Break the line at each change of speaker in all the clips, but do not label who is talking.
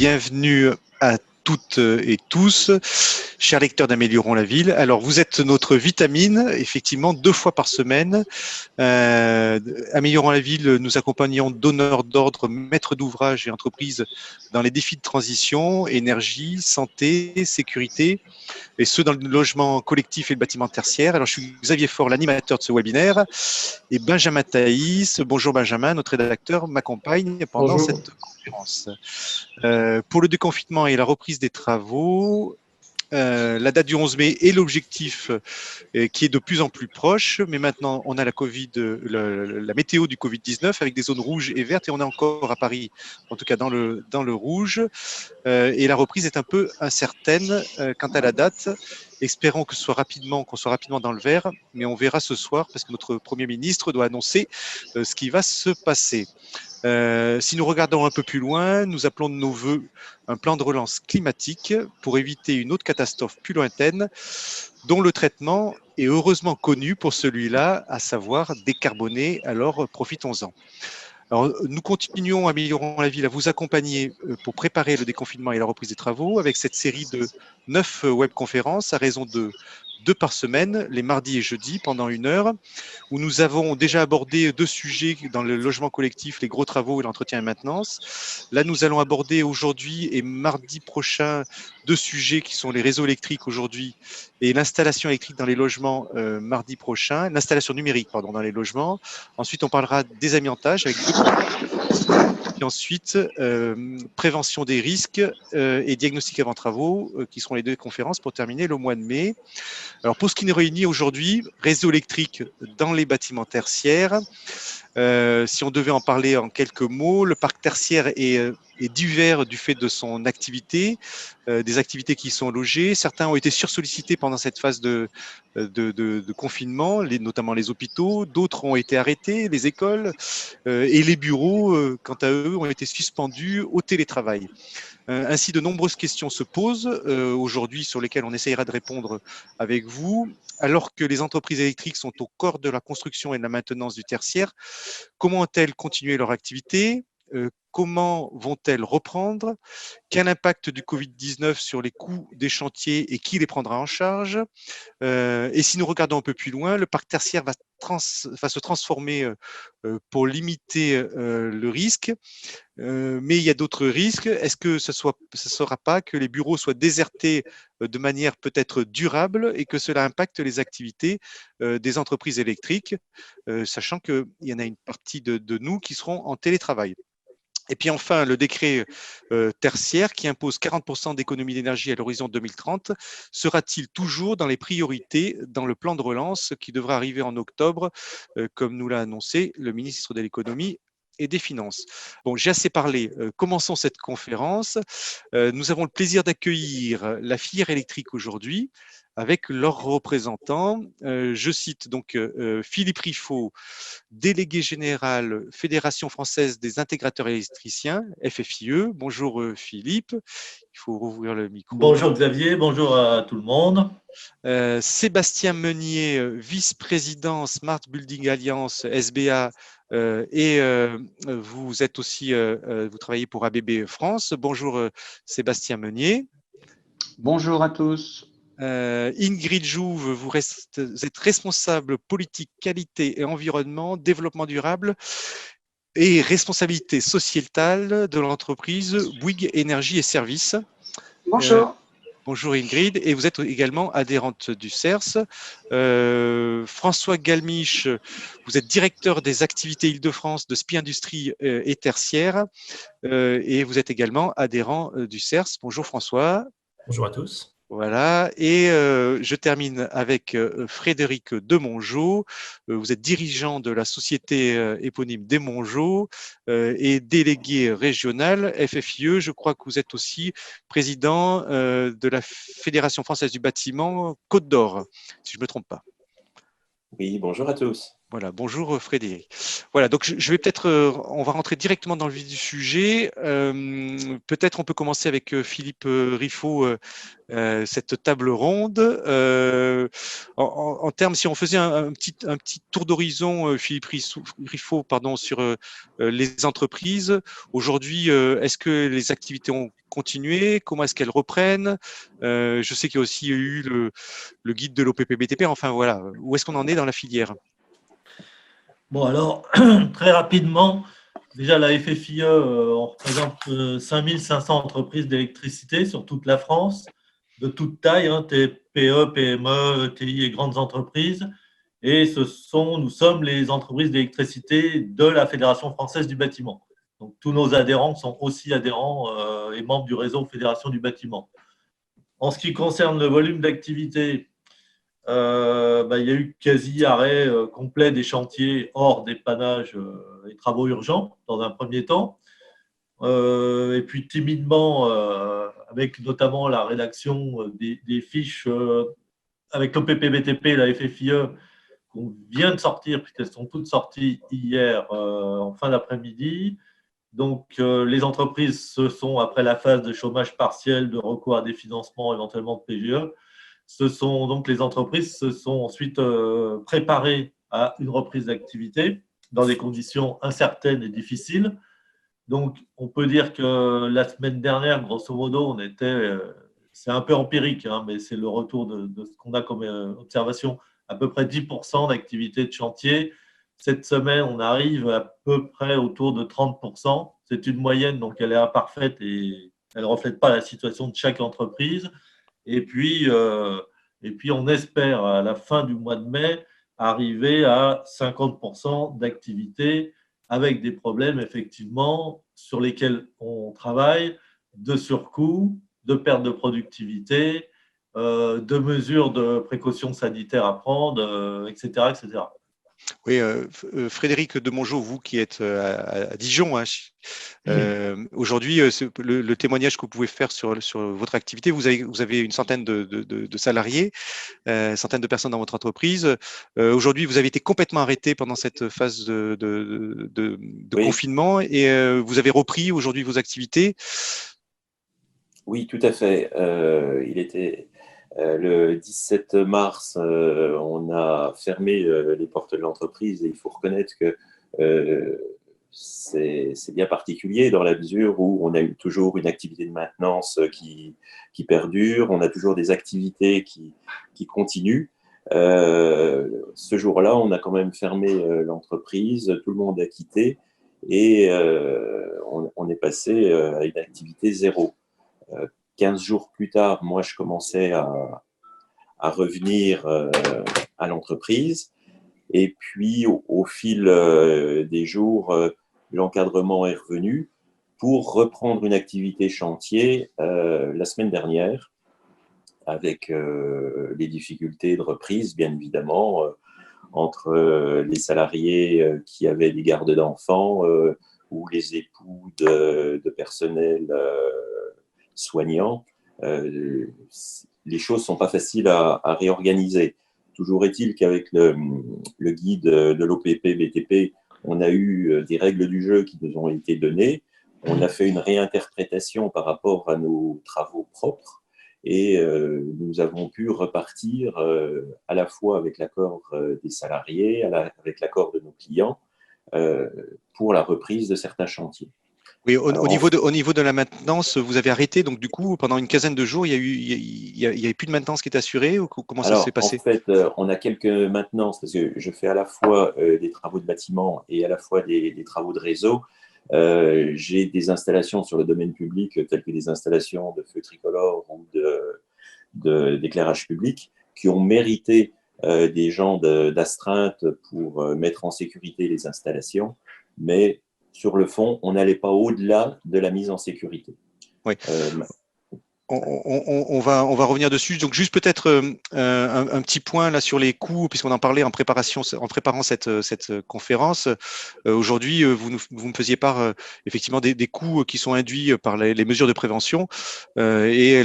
bienvenue à toutes et tous, chers lecteurs d'Améliorons la ville. Alors, vous êtes notre vitamine, effectivement, 2 fois par semaine. Améliorons la ville, nous accompagnons donneurs d'ordre, maîtres d'ouvrage et entreprises dans les défis de transition, énergie, santé, sécurité, et ceux dans le logement collectif et le bâtiment tertiaire. Alors, je suis Xavier Faure, l'animateur de ce webinaire, et Benjamin Thaïs, bonjour Benjamin, notre rédacteur, m'accompagne pendant
Bonjour.
cette conférence. Pour le déconfinement et la reprise des travaux, la date du 11 mai est l'objectif qui est de plus en plus proche, mais maintenant on a la météo du Covid-19 avec des zones rouges et vertes et on est encore à Paris, en tout cas dans le rouge, et la reprise est un peu incertaine quant à la date. Espérons qu'on soit rapidement dans le vert, mais on verra ce soir parce que notre Premier ministre doit annoncer ce qui va se passer. Si nous regardons un peu plus loin, nous appelons de nos voeux un plan de relance climatique pour éviter une autre catastrophe plus lointaine dont le traitement est heureusement connu pour celui-là, à savoir décarboner, alors profitons-en. Alors, nous continuons, Améliorons la ville, à vous accompagner pour préparer le déconfinement et la reprise des travaux avec cette série de 9 webconférences à raison de 2 par semaine, les mardis et jeudis, pendant 1 heure, où nous avons déjà abordé 2 sujets dans le logement collectif, les gros travaux et l'entretien et maintenance. Là, nous allons aborder aujourd'hui et mardi prochain 2 sujets qui sont les réseaux électriques aujourd'hui et l'installation électrique dans les logements mardi prochain, l'installation numérique pardon, dans les logements. Ensuite, on parlera désamiantage avec 2 et ensuite, prévention des risques et diagnostic avant travaux, qui seront les 2 conférences pour terminer le mois de mai. Alors, pour ce qui nous réunit aujourd'hui, réseau électrique dans les bâtiments tertiaires. Si on devait en parler en quelques mots, le parc tertiaire est divers du fait de son activité, des activités qui y sont logées. Certains ont été sursollicités pendant cette phase de confinement, notamment les hôpitaux. D'autres ont été arrêtés, les écoles et les bureaux, quant à eux, ont été suspendus au télétravail. Ainsi, de nombreuses questions se posent aujourd'hui sur lesquelles on essayera de répondre avec vous. Alors que les entreprises électriques sont au cœur de la construction et de la maintenance du tertiaire, comment ont-elles continué leur activité ? Comment vont-elles reprendre ? Quel impact du Covid-19 sur les coûts des chantiers et qui les prendra en charge ? Et si nous regardons un peu plus loin, le parc tertiaire va se transformer pour limiter le risque. Mais il y a d'autres risques. Est-ce que ce ne sera pas que les bureaux soient désertés de manière peut-être durable et que cela impacte les activités des entreprises électriques, sachant qu'il y en a une partie de nous qui seront en télétravail. Et puis enfin, le décret tertiaire qui impose 40% d'économie d'énergie à l'horizon 2030 sera-t-il toujours dans les priorités dans le plan de relance qui devra arriver en octobre, comme nous l'a annoncé le ministre de l'économie et des Finances. Bon, j'ai assez parlé. Commençons cette conférence. Nous avons le plaisir d'accueillir la filière électrique aujourd'hui avec leurs représentants. Je cite donc Philippe Riffaut, délégué général Fédération française des intégrateurs électriciens, FFIE. Bonjour Philippe, il faut rouvrir le micro.
Bonjour Xavier, bonjour à tout le monde.
Sébastien Meunier, vice-président Smart Building Alliance SBA, et vous êtes aussi, vous travaillez pour ABB France. Bonjour Sébastien Meunier.
Bonjour à tous.
Ingrid Jouve, vous êtes responsable politique, qualité et environnement, développement durable et responsabilité sociétale de l'entreprise Bouygues Énergie et Services.
Bonjour.
Bonjour Ingrid, et vous êtes également adhérente du CERS. François Galmiche, vous êtes directeur des activités Île-de-France de SPI Industrie et Tertiaire, et vous êtes également adhérent du CERS. Bonjour François.
Bonjour à tous.
Voilà, et je termine avec Frédéric Demongeot. Vous êtes dirigeant de la société éponyme Desmongeot et délégué régional FFIE. Je crois que vous êtes aussi président de la Fédération française du bâtiment Côte d'Or, si je ne me trompe pas.
Oui, bonjour à tous.
Voilà, bonjour Frédéric. Voilà, donc je vais peut-être, on va rentrer directement dans le vif du sujet. Peut-être on peut commencer avec Philippe Riffaut, cette table ronde. En termes, si on faisait un petit tour d'horizon, Philippe Riffaut, pardon, sur les entreprises. Aujourd'hui, est-ce que les activités ont continué? Comment est-ce qu'elles reprennent? Je sais qu'il y a aussi eu le guide de l'OPPBTP. Enfin voilà, où est-ce qu'on en est dans la filière?
Bon, alors, très rapidement, déjà la FFIE, on représente 5500 entreprises d'électricité sur toute la France, de toute taille, hein, TPE, PME, ETI et grandes entreprises. Et nous sommes les entreprises d'électricité de la Fédération française du bâtiment. Donc, tous nos adhérents sont aussi adhérents et membres du réseau Fédération du bâtiment. En ce qui concerne le volume d'activité, il y a eu quasi arrêt complet des chantiers hors dépannage et travaux urgents dans un premier temps. Et puis timidement, avec notamment la rédaction des fiches avec l'OPPBTP et la FFIE qu'on vient de sortir, puisqu'elles sont toutes sorties hier en fin d'après-midi. Donc, les entreprises se sont, après la phase de chômage partiel, de recours à des financements, éventuellement de PGE, les entreprises se sont ensuite préparées à une reprise d'activité dans des conditions incertaines et difficiles. Donc, on peut dire que la semaine dernière, grosso modo, c'est un peu empirique, hein, mais c'est le retour de ce qu'on a comme observation, à peu près 10% d'activité de chantier. Cette semaine, on arrive à peu près autour de 30%. C'est une moyenne, donc elle est imparfaite et elle ne reflète pas la situation de chaque entreprise. Et puis, on espère à la fin du mois de mai arriver à 50% d'activité avec des problèmes effectivement sur lesquels on travaille, de surcoût, de perte de productivité, de mesures de précaution sanitaire à prendre, etc., etc.
Oui, Frédéric Demongeot, vous qui êtes à Dijon, hein, aujourd'hui, le témoignage que vous pouvez faire sur votre activité, vous avez une centaine de salariés, centaines de personnes dans votre entreprise. Aujourd'hui, vous avez été complètement arrêté pendant cette phase de
Oui,
confinement et vous avez repris aujourd'hui vos activités.
oui, tout à fait. Il était le 17 mars, on a fermé les portes de l'entreprise et il faut reconnaître que euh, c'est bien particulier dans la mesure où on a eu toujours une activité de maintenance qui perdure, on a toujours des activités qui continuent. Ce jour-là, on a quand même fermé l'entreprise, tout le monde a quitté et on est passé à une activité zéro. 15 jours plus tard, moi, je commençais à revenir à l'entreprise. Et puis, au fil des jours, l'encadrement est revenu pour reprendre une activité chantier la semaine dernière, avec les difficultés de reprise, bien évidemment, entre les salariés qui avaient des gardes d'enfants ou les époux de personnel soignants. Les choses ne sont pas faciles à réorganiser. Toujours est-il qu'avec le guide de l'OPP-BTP, on a eu des règles du jeu qui nous ont été données. On a fait une réinterprétation par rapport à nos travaux propres et nous avons pu repartir à la fois avec l'accord des salariés, avec l'accord de nos clients, pour la reprise de certains chantiers.
Oui,
Alors,
au niveau de la maintenance, vous avez arrêté, donc du coup, pendant une quinzaine de jours, il y avait plus de maintenance qui est assurée ou comment ça s'est
Alors, en
passé?
fait, on a quelques maintenances parce que je fais à la fois des travaux de bâtiment et à la fois des travaux de réseau. J'ai des installations sur le domaine public, telles que des installations de feux tricolores ou d'éclairage public, qui ont mérité des gens d'astreinte pour mettre en sécurité les installations. Mais sur le fond, on n'allait pas au-delà de la mise en sécurité.
Oui. On va revenir dessus. Donc juste peut-être un petit point là sur les coûts, puisqu'on en parlait en préparant cette conférence. Aujourd'hui, vous me faisiez part effectivement des coûts qui sont induits par les mesures de prévention et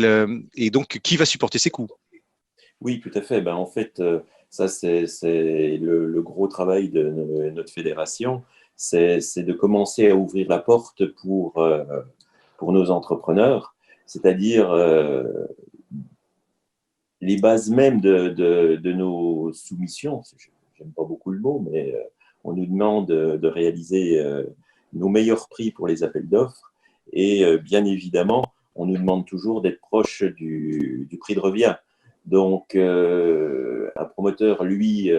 donc qui va supporter ces coûts?
Oui, tout à fait. En fait, Ça, c'est le gros travail de notre fédération, c'est de commencer à ouvrir la porte pour nos entrepreneurs, c'est-à-dire les bases mêmes de nos soumissions. J'aime pas beaucoup le mot, mais on nous demande de réaliser nos meilleurs prix pour les appels d'offres et bien évidemment, on nous demande toujours d'être proche du prix de revient. Donc, un promoteur, lui,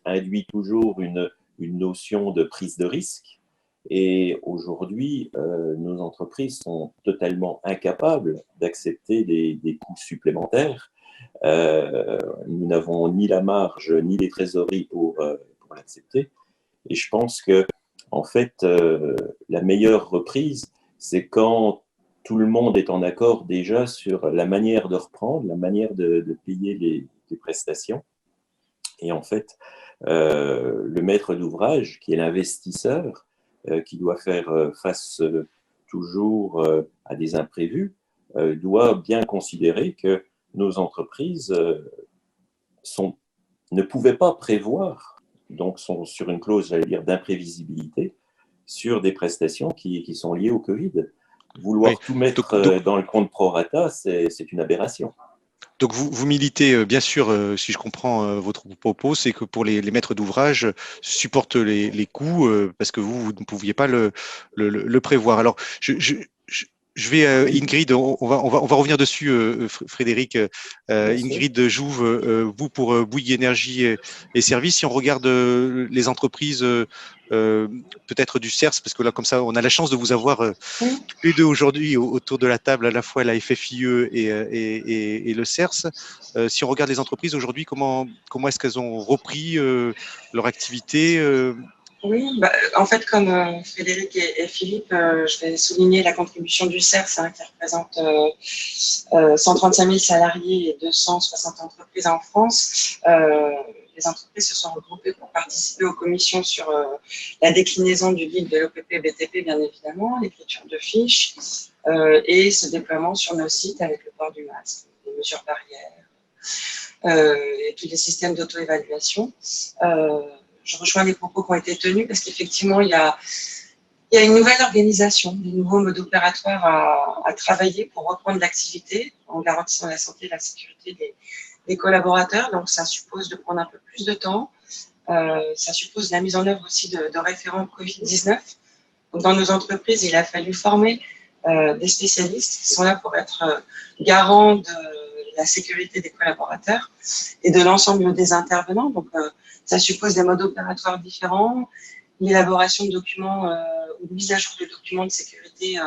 induit toujours une notion de prise de risque. Et aujourd'hui, nos entreprises sont totalement incapables d'accepter des coûts supplémentaires. Nous n'avons ni la marge ni les trésoreries pour l'accepter. Et je pense que, en fait, la meilleure reprise, c'est quand tout le monde est en accord déjà sur la manière de reprendre, la manière de payer les prestations. Et en fait, le maître d'ouvrage, qui est l'investisseur, qui doit faire face toujours à des imprévus, doit bien considérer que nos entreprises ne pouvaient pas prévoir, donc sont sur une clause, j'allais dire, d'imprévisibilité sur des prestations qui sont liées au Covid. Vouloir tout mettre dans le compte prorata, c'est une aberration.
Donc, vous militez, bien sûr, si je comprends votre propos, c'est que pour les maîtres d'ouvrage supportent les coûts parce que vous ne pouviez pas le prévoir. Alors, je vais, Ingrid, on va revenir dessus, Frédéric. Ingrid Jouve, vous pour Bouygues Énergie et Services, si on regarde les entreprises peut-être du CERS, parce que là, comme ça, on a la chance de vous avoir tous les deux aujourd'hui autour de la table, à la fois la FFIE et le CERS. Si on regarde les entreprises aujourd'hui, comment est-ce qu'elles ont repris leur activité
Oui, en fait, comme Frédéric et Philippe, je vais souligner la contribution du CERS qui représente 135 000 salariés et 260 entreprises en France. Les entreprises se sont regroupées pour participer aux commissions sur la déclinaison du guide de l'OPP BTP, bien évidemment, l'écriture de fiches et ce déploiement sur nos sites avec le port du masque, les mesures barrières et tous les systèmes d'auto-évaluation. Je rejoins les propos qui ont été tenus parce qu'effectivement, il y a une nouvelle organisation, des nouveaux modes opératoires à travailler pour reprendre l'activité en garantissant la santé et la sécurité des collaborateurs. Donc, ça suppose de prendre un peu plus de temps. Ça suppose la mise en œuvre aussi de référents Covid-19. Donc, dans nos entreprises, il a fallu former des spécialistes qui sont là pour être garants de la sécurité des collaborateurs et de l'ensemble des intervenants. Donc, ça suppose des modes opératoires différents, l'élaboration de documents ou mise à jour de documents de sécurité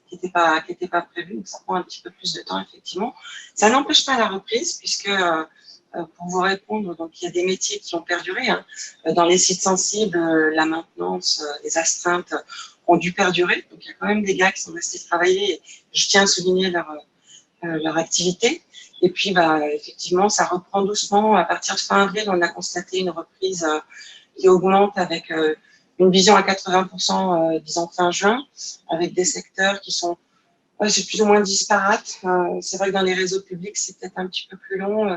qui n'étaient pas prévus. Donc, ça prend un petit peu plus de temps, effectivement. Ça n'empêche pas la reprise, puisque, pour vous répondre, donc, il y a des métiers qui ont perduré. Dans les sites sensibles, la maintenance, les astreintes ont dû perdurer. Donc, il y a quand même des gars qui sont restés travailler. Et je tiens à souligner leur activité. Et puis, effectivement, ça reprend doucement. À partir de fin avril, on a constaté une reprise qui augmente avec une vision à 80%, disons fin juin, avec des secteurs qui sont c'est plus ou moins disparates. C'est vrai que dans les réseaux publics, c'est peut-être un petit peu plus long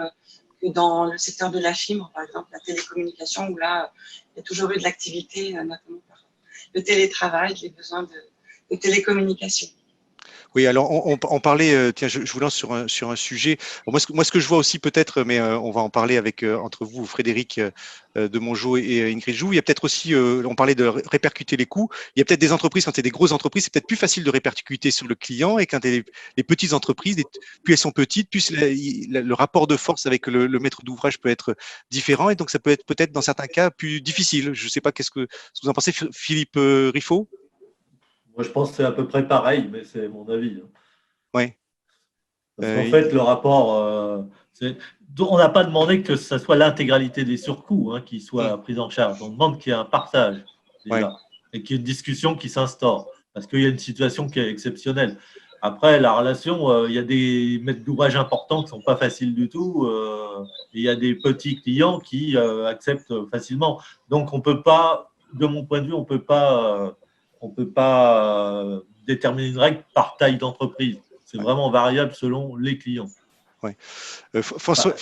que dans le secteur de la fibre, par exemple la télécommunication, où là, il y a toujours eu de l'activité, notamment par le télétravail, les besoins de télécommunication.
Oui, alors on parlait, tiens, je vous lance sur un sujet. Bon, moi, ce que je vois aussi peut-être, mais on va en parler avec entre vous, Frédéric de Mongeau et Ingrid Jouve. Il y a peut-être aussi, on parlait de répercuter les coûts. Il y a peut-être des entreprises, quand c'est des grosses entreprises, c'est peut-être plus facile de répercuter sur le client, et quand les petites entreprises, plus elles sont petites, plus le rapport de force avec le maître d'ouvrage peut être différent, et donc ça peut être peut-être dans certains cas plus difficile. Je ne sais pas ce que vous en pensez, Philippe Riffaut.
Moi, je pense que c'est à peu près pareil, mais c'est mon avis.
Oui.
Parce qu'en fait, le rapport, on n'a pas demandé que ce soit l'intégralité des surcoûts qui soit prise en charge. On demande qu'il y ait un partage déjà, et qu'il y ait une discussion qui s'instaure, parce qu'il y a une situation qui est exceptionnelle. Après, la relation, il y a des maîtres d'ouvrage importants qui ne sont pas faciles du tout, et il y a des petits clients qui acceptent facilement. Donc, on ne peut pas, de mon point de vue, on peut pas déterminer une règle par taille d'entreprise. C'est vraiment variable selon les clients.
Ouais. François,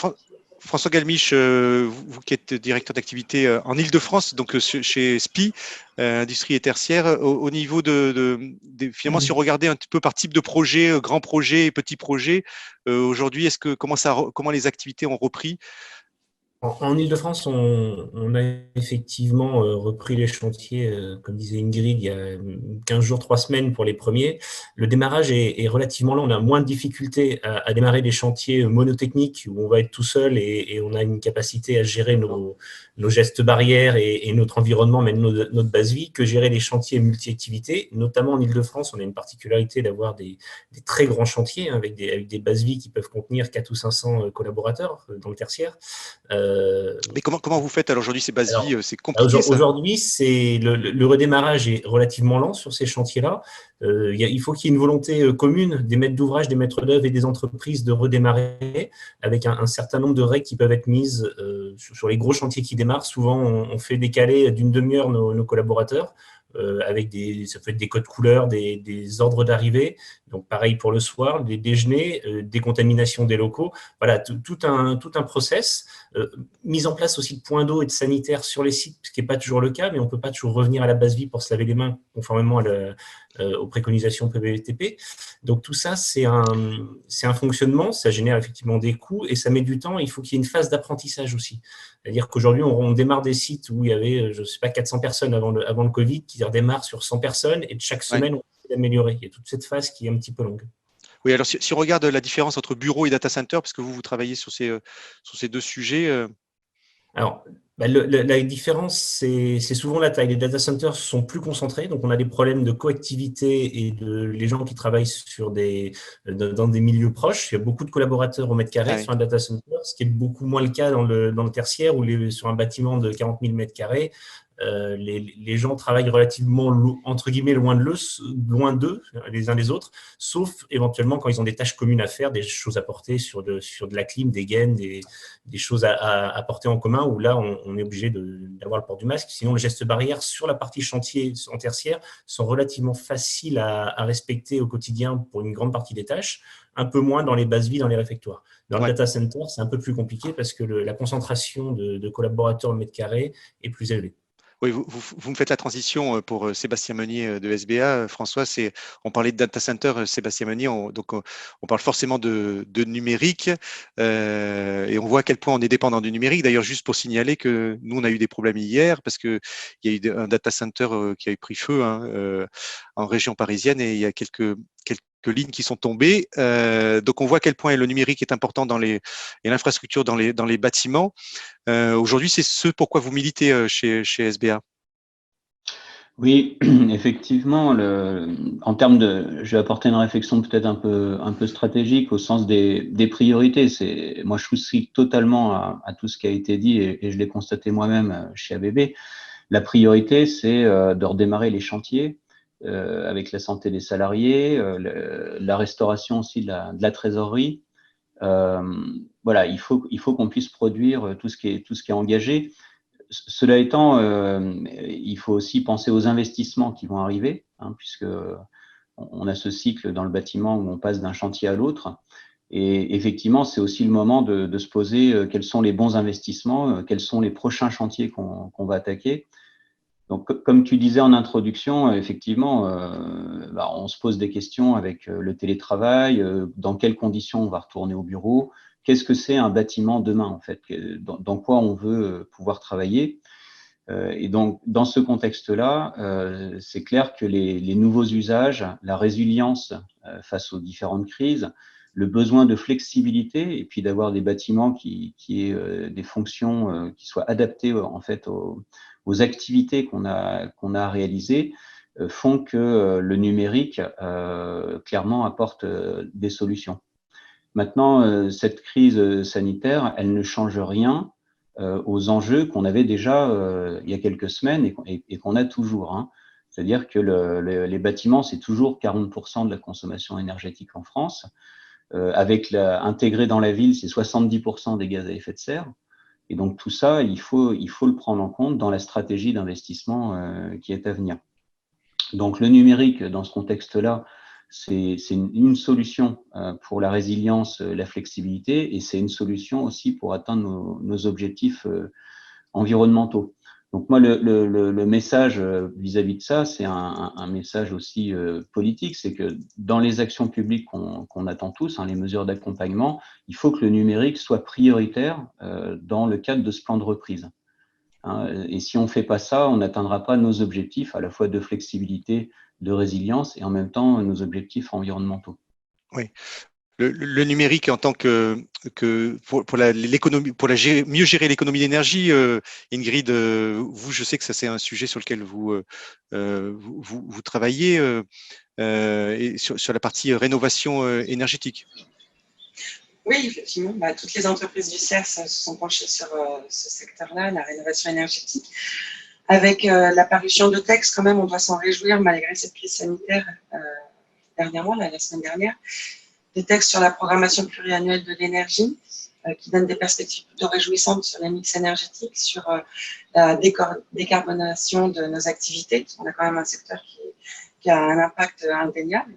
François Galmiche, vous qui êtes directeur d'activité en Île-de-France, donc chez SPI, Industrie et Tertiaire, au niveau finalement, si on regardait un petit peu par type de projet, grands projets et petits projets, aujourd'hui, comment les activités ont repris?
En Île-de-France, on a effectivement repris les chantiers, comme disait Ingrid, il y a 15 jours, 3 semaines pour les premiers. Le démarrage est relativement lent. On a moins de difficultés à démarrer des chantiers monotechniques où on va être tout seul et on a une capacité à gérer nos gestes barrières et notre environnement, même notre base vie, que gérer les chantiers multi-activités. Notamment en Île-de-France, on a une particularité d'avoir des très grands chantiers avec des bases vie qui peuvent contenir 400 ou 500 collaborateurs dans le tertiaire.
Mais comment vous faites alors aujourd'hui ces bases vie? C'est compliqué ça?
Aujourd'hui, le redémarrage est relativement lent sur ces chantiers-là. Il faut qu'il y ait une volonté commune des maîtres d'ouvrage, des maîtres d'œuvre et des entreprises de redémarrer avec un certain nombre de règles qui peuvent être mises sur les gros chantiers qui démarrent. Souvent, on fait décaler d'une demi-heure nos collaborateurs. Avec ça peut être des codes couleurs, des ordres d'arrivée. Donc, pareil pour le soir, des déjeuners, décontamination des locaux. Voilà, tout un process. Mise en place aussi de points d'eau et de sanitaires sur les sites, ce qui n'est pas toujours le cas, mais on ne peut pas toujours revenir à la base vie pour se laver les mains, conformément aux préconisations PBVTP. Donc, tout ça, c'est un fonctionnement, ça génère effectivement des coûts et ça met du temps. Il faut qu'il y ait une phase d'apprentissage aussi. C'est-à-dire qu'aujourd'hui, on démarre des sites où il y avait, je ne sais pas, 400 personnes avant le Covid, qui redémarrent sur 100 personnes et de chaque semaine, on essaie d'améliorer. Il y a toute cette phase qui est un petit peu longue.
Oui, alors si on regarde la différence entre bureau et data center, parce que vous travaillez sur ces deux sujets.
Alors, la différence, c'est souvent la taille. Les data centers sont plus concentrés, donc on a des problèmes de coactivité et les gens qui travaillent dans des milieux proches. Il y a beaucoup de collaborateurs au mètre carré sur un data center, ce qui est beaucoup moins le cas dans le tertiaire ou sur un bâtiment de 40 000 mètres carrés. Les gens travaillent relativement, entre guillemets, loin d'eux, les uns des autres, sauf éventuellement quand ils ont des tâches communes à faire, des choses à porter sur de la clim, des gaines, des choses à porter en commun, où là, on est obligé d'avoir le port du masque. Sinon, les gestes barrières sur la partie chantier en tertiaire sont relativement faciles à respecter au quotidien pour une grande partie des tâches, un peu moins dans les bases vies, dans les réfectoires. Dans le data center, c'est un peu plus compliqué parce que la concentration de collaborateurs au mètre carré est plus élevée.
Oui, vous me faites la transition pour Sébastien Meunier de SBA. François, on parlait de data center, Sébastien Meunier, on parle forcément de numérique et on voit à quel point on est dépendant du numérique. D'ailleurs, juste pour signaler que nous, on a eu des problèmes hier parce qu'il y a eu un data center qui a eu pris feu en région parisienne et il y a quelques lignes qui sont tombées. Donc, on voit à quel point le numérique est important et l'infrastructure dans les bâtiments. Aujourd'hui, c'est ce pourquoi vous militez chez SBA.
Oui, effectivement, en termes je vais apporter une réflexion peut-être un peu stratégique au sens des priorités. Moi, je souscris totalement à tout ce qui a été dit et je l'ai constaté moi-même chez ABB. La priorité, c'est de redémarrer les chantiers avec la santé des salariés, la restauration aussi de la trésorerie. Voilà, il faut qu'on puisse produire tout ce qui est engagé. Cela étant, il faut aussi penser aux investissements qui vont arriver, puisque on a ce cycle dans le bâtiment où on passe d'un chantier à l'autre. Et effectivement, c'est aussi le moment de se poser quels sont les bons investissements, quels sont les prochains chantiers qu'on va attaquer. Donc, comme tu disais en introduction, effectivement, on se pose des questions avec le télétravail, dans quelles conditions on va retourner au bureau, qu'est-ce que c'est un bâtiment demain, en fait, dans quoi on veut pouvoir travailler. Et donc, dans ce contexte-là, c'est clair que les nouveaux usages, la résilience face aux différentes crises, le besoin de flexibilité et puis d'avoir des bâtiments qui aient des fonctions qui soient adaptées en fait aux activités qu'on a à réaliser font que le numérique clairement apporte des solutions. Maintenant, cette crise sanitaire, elle ne change rien aux enjeux qu'on avait déjà il y a quelques semaines et qu'on a toujours. C'est-à-dire que les bâtiments, c'est toujours 40% de la consommation énergétique en France. Intégré dans la ville, c'est 70% des gaz à effet de serre. Et donc, tout ça, il faut le prendre en compte dans la stratégie d'investissement qui est à venir. Donc, le numérique, dans ce contexte-là, c'est une solution pour la résilience, la flexibilité, et c'est une solution aussi pour atteindre nos objectifs environnementaux. Donc moi, le message vis-à-vis de ça, c'est un message aussi politique, c'est que dans les actions publiques qu'on attend tous, les mesures d'accompagnement, il faut que le numérique soit prioritaire dans le cadre de ce plan de reprise. Et si on ne fait pas ça, on n'atteindra pas nos objectifs à la fois de flexibilité, de résilience et en même temps nos objectifs environnementaux.
Oui. Le numérique en tant que pour l'économie, mieux gérer l'économie d'énergie, Ingrid, vous, je sais que ça c'est un sujet sur lequel vous travaillez et sur la partie rénovation énergétique.
Oui, effectivement, toutes les entreprises du CERS se sont penchées sur ce secteur-là, la rénovation énergétique. Avec la parution de textes, quand même, on doit s'en réjouir malgré cette crise sanitaire dernièrement, la semaine dernière. Des textes sur la programmation pluriannuelle de l'énergie qui donnent des perspectives plutôt réjouissantes sur les mix énergétiques, sur la décarbonation de nos activités. On a quand même un secteur qui a un impact indéniable.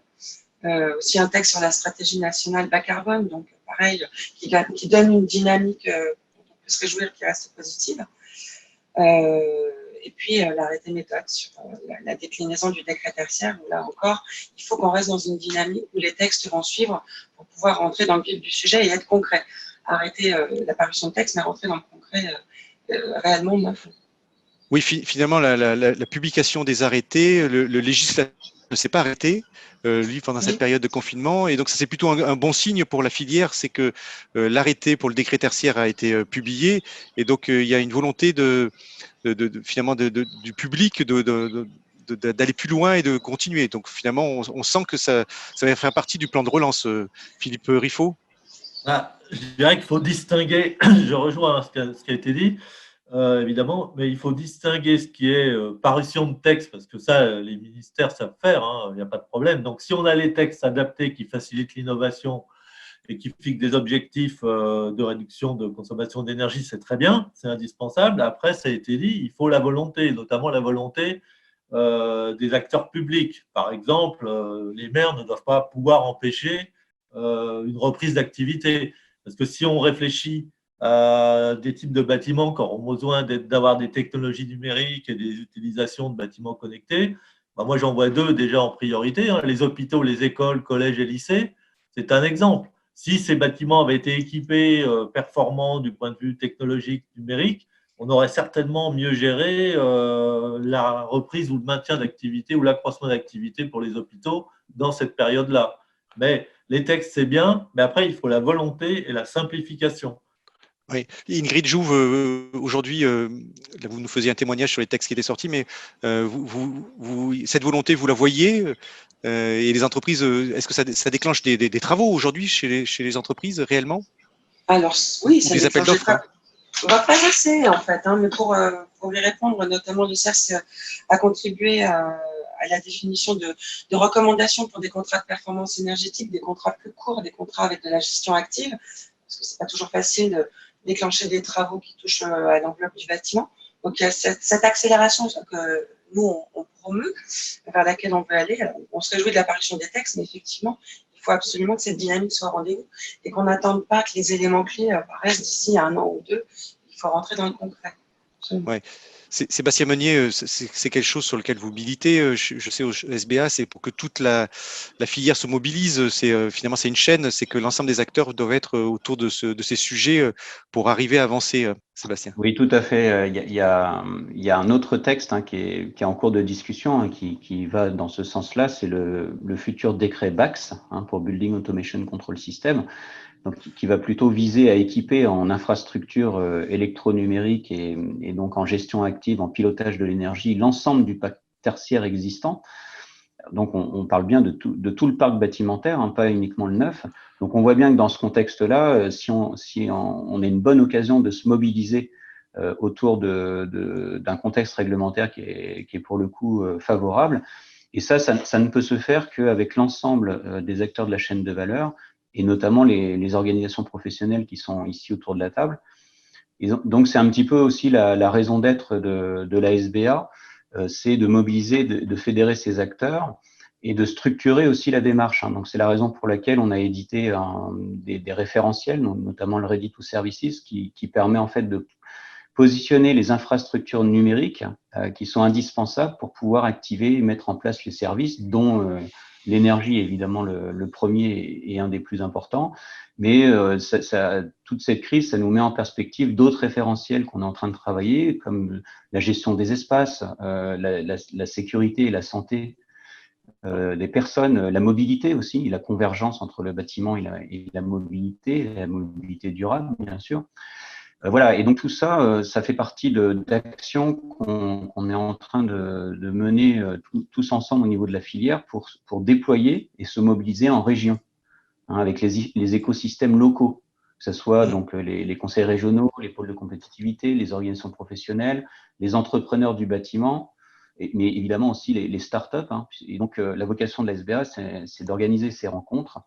Aussi un texte sur la stratégie nationale bas carbone, donc pareil, qui donne une dynamique dont on peut se réjouir qui reste positive. Et puis l'arrêté méthode sur la déclinaison du décret tertiaire, où là encore, il faut qu'on reste dans une dynamique où les textes vont suivre pour pouvoir rentrer dans le vif du sujet et être concret. Arrêter la parution de texte, mais rentrer dans le concret réellement maintenant.
Oui, finalement, la publication des arrêtés, le législateur ne s'est pas arrêté, lui, pendant cette période de confinement. Et donc, ça, c'est plutôt un bon signe pour la filière, c'est que l'arrêté pour le décret tertiaire a été publié. Et donc, il y a une volonté finalement du public d'aller plus loin et de continuer. Donc, finalement, on sent que ça va faire partie du plan de relance. Philippe Riffaut.
Je dirais qu'il faut distinguer, je rejoins ce qui a été dit, évidemment, mais il faut distinguer ce qui est parution de texte, parce que ça, les ministères savent faire, il n'y a pas de problème. Donc, si on a les textes adaptés qui facilitent l'innovation et qui fixent des objectifs de réduction de consommation d'énergie, c'est très bien, c'est indispensable. Après, ça a été dit, il faut la volonté, notamment la volonté des acteurs publics. Par exemple, les maires ne doivent pas pouvoir empêcher une reprise d'activité. Parce que si on réfléchit à des types de bâtiments qui auront besoin d'avoir des technologies numériques et des utilisations de bâtiments connectés, moi j'en vois deux déjà en priorité, les hôpitaux, les écoles, collèges et lycées, c'est un exemple. Si ces bâtiments avaient été équipés, performants du point de vue technologique, numérique, on aurait certainement mieux géré la reprise ou le maintien d'activité ou l'accroissement d'activité pour les hôpitaux dans cette période-là. Mais les textes, c'est bien, mais après, il faut la volonté et la simplification.
Oui. Ingrid Jouve, aujourd'hui, vous nous faisiez un témoignage sur les textes qui étaient sortis, mais cette volonté, vous la voyez et les entreprises, est-ce que ça déclenche des travaux aujourd'hui chez les entreprises réellement?
Alors, oui, ça
des appels d'offres.
Pas assez, en fait, mais pour y répondre, notamment le CERS a contribué à la définition de recommandations pour des contrats de performance énergétique, des contrats plus courts, des contrats avec de la gestion active, parce que c'est pas toujours facile de déclencher des travaux qui touchent à l'enveloppe du bâtiment. Donc, il y a cette accélération que nous, on promeut, vers laquelle on veut aller. Alors, on se réjouit de l'apparition des textes, mais effectivement, il faut absolument que cette dynamique soit au rendez-vous et qu'on n'attende pas que les éléments clés apparaissent d'ici 1 an ou 2. Il faut rentrer dans le concret.
Ouais. Sébastien Meunier, c'est quelque chose sur lequel vous militez. Je sais au SBA, c'est pour que toute la filière se mobilise. Finalement, c'est une chaîne. C'est que l'ensemble des acteurs doivent être autour de ces sujets pour arriver à avancer. Sébastien.
Oui, tout à fait. Il y a un autre texte qui est en cours de discussion qui va dans ce sens-là. C'est le futur décret BACS pour Building Automation Control System. Donc, qui va plutôt viser à équiper en infrastructure électronumérique et donc en gestion active, en pilotage de l'énergie, l'ensemble du parc tertiaire existant. Donc, on parle bien de tout le parc bâtimentaire, pas uniquement le neuf. Donc, on voit bien que dans ce contexte-là, si on a une bonne occasion de se mobiliser autour d'un contexte réglementaire qui est pour le coup favorable, et ça ne peut se faire qu'avec l'ensemble des acteurs de la chaîne de valeur, et notamment les organisations professionnelles qui sont ici autour de la table. Et donc, c'est un petit peu aussi la raison d'être de la SBA, c'est de mobiliser, de fédérer ces acteurs et de structurer aussi la démarche. Donc, c'est la raison pour laquelle on a édité des référentiels, notamment le Ready to Services, qui permet en fait de positionner les infrastructures numériques qui sont indispensables pour pouvoir activer et mettre en place les services, dont l'énergie est évidemment le premier et un des plus importants. Mais toute cette crise, ça nous met en perspective d'autres référentiels qu'on est en train de travailler, comme la gestion des espaces, la sécurité et la santé des personnes, la mobilité aussi, la convergence entre le bâtiment et la mobilité durable, bien sûr. Voilà, et donc tout ça, ça fait partie d'actions qu'on est en train de mener tous ensemble au niveau de la filière pour déployer et se mobiliser en région, avec les écosystèmes locaux, que ce soit donc les conseils régionaux, les pôles de compétitivité, les organisations professionnelles, les entrepreneurs du bâtiment, mais évidemment aussi les startups. Et donc la vocation de la SBA, c'est d'organiser ces rencontres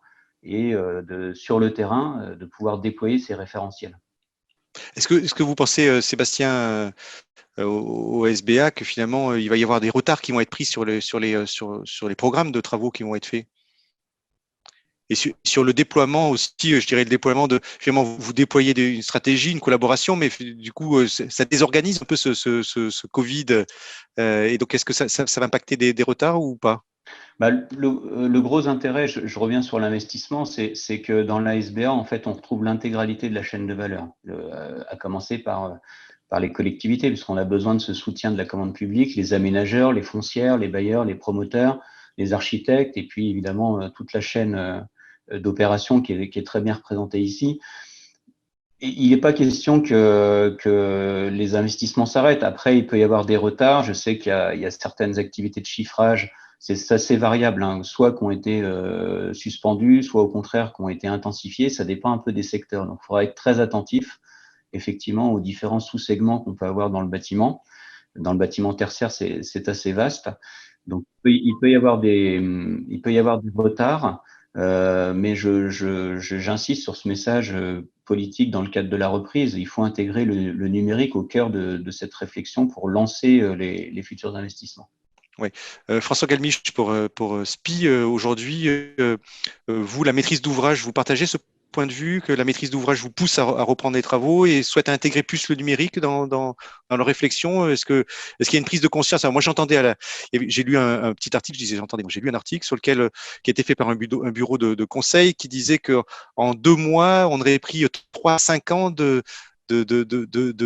et sur le terrain, de pouvoir déployer ces référentiels.
Est-ce que vous pensez, Sébastien, au SBA, que finalement, il va y avoir des retards qui vont être pris sur les programmes de travaux qui vont être faits? Et sur le déploiement aussi, je dirais le déploiement finalement, vous déployez une stratégie, une collaboration, mais du coup, ça désorganise un peu ce Covid. Et donc, est-ce que ça va impacter des retards ou pas?
Le gros intérêt, je reviens sur l'investissement, c'est que dans la SBA, en fait, on retrouve l'intégralité de la chaîne de valeur, à commencer par les collectivités, puisqu'on a besoin de ce soutien de la commande publique, les aménageurs, les foncières, les bailleurs, les promoteurs, les architectes, et puis évidemment toute la chaîne d'opération qui est très bien représentée ici. Et il n'est pas question que les investissements s'arrêtent. Après, il peut y avoir des retards. Je sais qu'il y a certaines activités de chiffrage, c'est assez variable, soit qui ont été suspendues, soit au contraire qui ont été intensifiées. Ça dépend un peu des secteurs. Donc, il faudra être très attentif, effectivement, aux différents sous-segments qu'on peut avoir dans le bâtiment. Dans le bâtiment tertiaire, c'est assez vaste. Donc, il peut y avoir des retards. Mais j'insiste sur ce message politique dans le cadre de la reprise. Il faut intégrer le numérique au cœur de cette réflexion pour lancer les futurs investissements.
Oui. François Galmiche, pour SPI, aujourd'hui, vous, la maîtrise d'ouvrage, vous partagez ce point de vue que la maîtrise d'ouvrage vous pousse à reprendre les travaux et souhaite intégrer plus le numérique dans leur réflexion? Est-ce qu'il y a une prise de conscience? Alors moi, j'entendais j'ai lu un petit article, j'ai lu un article sur lequel qui a été fait par un bureau de conseil qui disait que en 2 mois, on aurait pris 3-5 ans de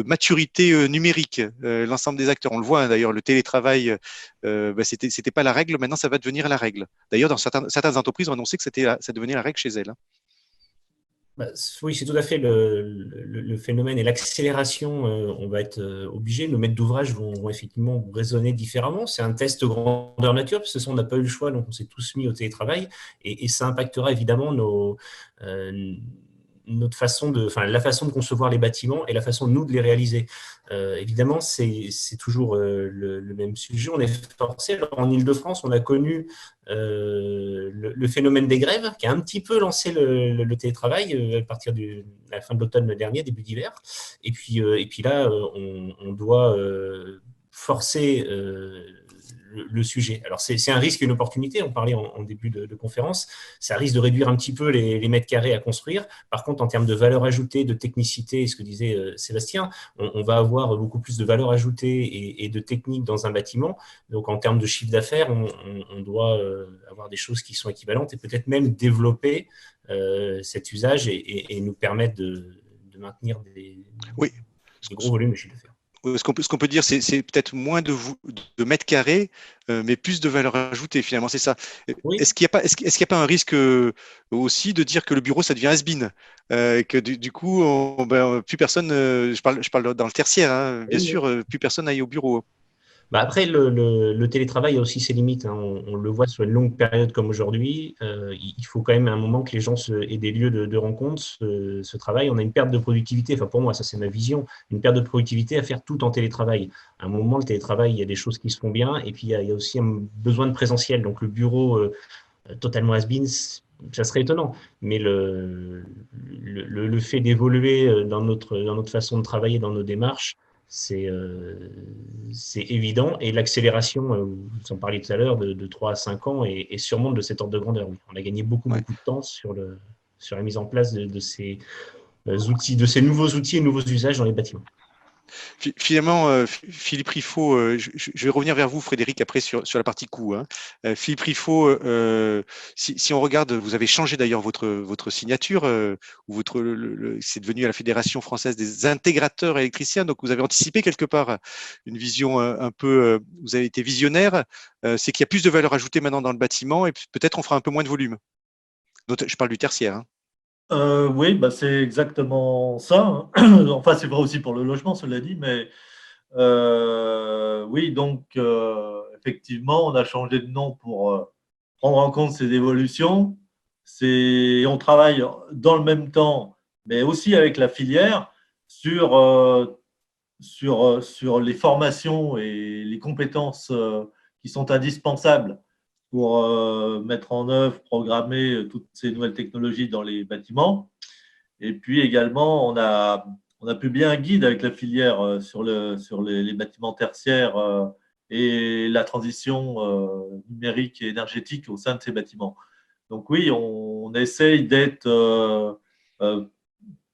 maturité numérique, l'ensemble des acteurs. On le voit d'ailleurs, le télétravail, c'était pas la règle, maintenant ça va devenir la règle. D'ailleurs, dans certaines entreprises ont annoncé que ça devenait la règle chez elles.
Oui, c'est tout à fait le phénomène et l'accélération. On va être obligé, nos maîtres d'ouvrage vont effectivement raisonner différemment. C'est un test grandeur nature, parce que on n'a pas eu le choix, donc on s'est tous mis au télétravail, et ça impactera évidemment la façon de concevoir les bâtiments et la façon, nous, de les réaliser. Évidemment, c'est toujours le même sujet. On est forcé. Alors, en Ile-de-France, on a connu le phénomène des grèves qui a un petit peu lancé le télétravail à partir de la fin de l'automne dernier, début d'hiver. Et puis là, on doit forcer le sujet. Alors, c'est un risque et une opportunité. On parlait en début de conférence. Ça risque de réduire un petit peu les mètres carrés à construire. Par contre, en termes de valeur ajoutée, de technicité, ce que disait Sébastien, on va avoir beaucoup plus de valeur ajoutée et de technique dans un bâtiment. Donc, en termes de chiffre d'affaires, on doit avoir des choses qui sont équivalentes et peut-être même développer cet usage et nous permettre de maintenir des gros volumes de chiffre d'affaires.
Ce qu'on peut dire, c'est peut-être moins de mètres carrés, mais plus de valeur ajoutée, finalement, c'est ça. Oui. Est-ce qu'il n'y a pas un risque aussi de dire que le bureau, ça devient has-been, que du coup, plus personne, je parle dans le tertiaire, bien sûr, plus personne n'aille au bureau.
Après, le télétravail a aussi ses limites. On le voit sur une longue période comme aujourd'hui. Il faut quand même à un moment que les gens aient des lieux de rencontre, ce travail. On a une perte de productivité. Enfin, pour moi, ça c'est ma vision. Une perte de productivité à faire tout en télétravail. À un moment, le télétravail, il y a des choses qui se font bien. Et puis, il y a aussi un besoin de présentiel. Donc, le bureau totalement has-been, ça serait étonnant. Mais le fait d'évoluer dans notre façon de travailler, dans nos démarches, C'est évident. Et l'accélération, vous en parliez tout à l'heure, de 3 à 5 ans est sûrement de cet ordre de grandeur. Oui. On a gagné beaucoup de temps sur la mise en place de ces outils, de ces nouveaux outils et nouveaux usages dans les bâtiments.
Finalement, Philippe Riffaut, je vais revenir vers vous, Frédéric, après sur la partie coût. Hein. Philippe Riffaut, si on regarde, vous avez changé d'ailleurs votre signature, ou c'est devenu à la Fédération française des intégrateurs électriciens, donc vous avez anticipé quelque part une vision un peu, vous avez été visionnaire, c'est qu'il y a plus de valeur ajoutée maintenant dans le bâtiment et peut-être on fera un peu moins de volume. Je parle du tertiaire. Hein.
Oui, bah, c'est exactement ça. Hein. Enfin, c'est vrai aussi pour le logement, cela dit, mais oui, donc effectivement, on a changé de nom pour prendre en compte ces évolutions. On travaille dans le même temps, mais aussi avec la filière, sur les formations et les compétences qui sont indispensables pour mettre en œuvre, programmer toutes ces nouvelles technologies dans les bâtiments. Et puis également, on a publié un guide avec la filière sur les bâtiments tertiaires et la transition numérique et énergétique au sein de ces bâtiments. Donc oui, on essaye d'être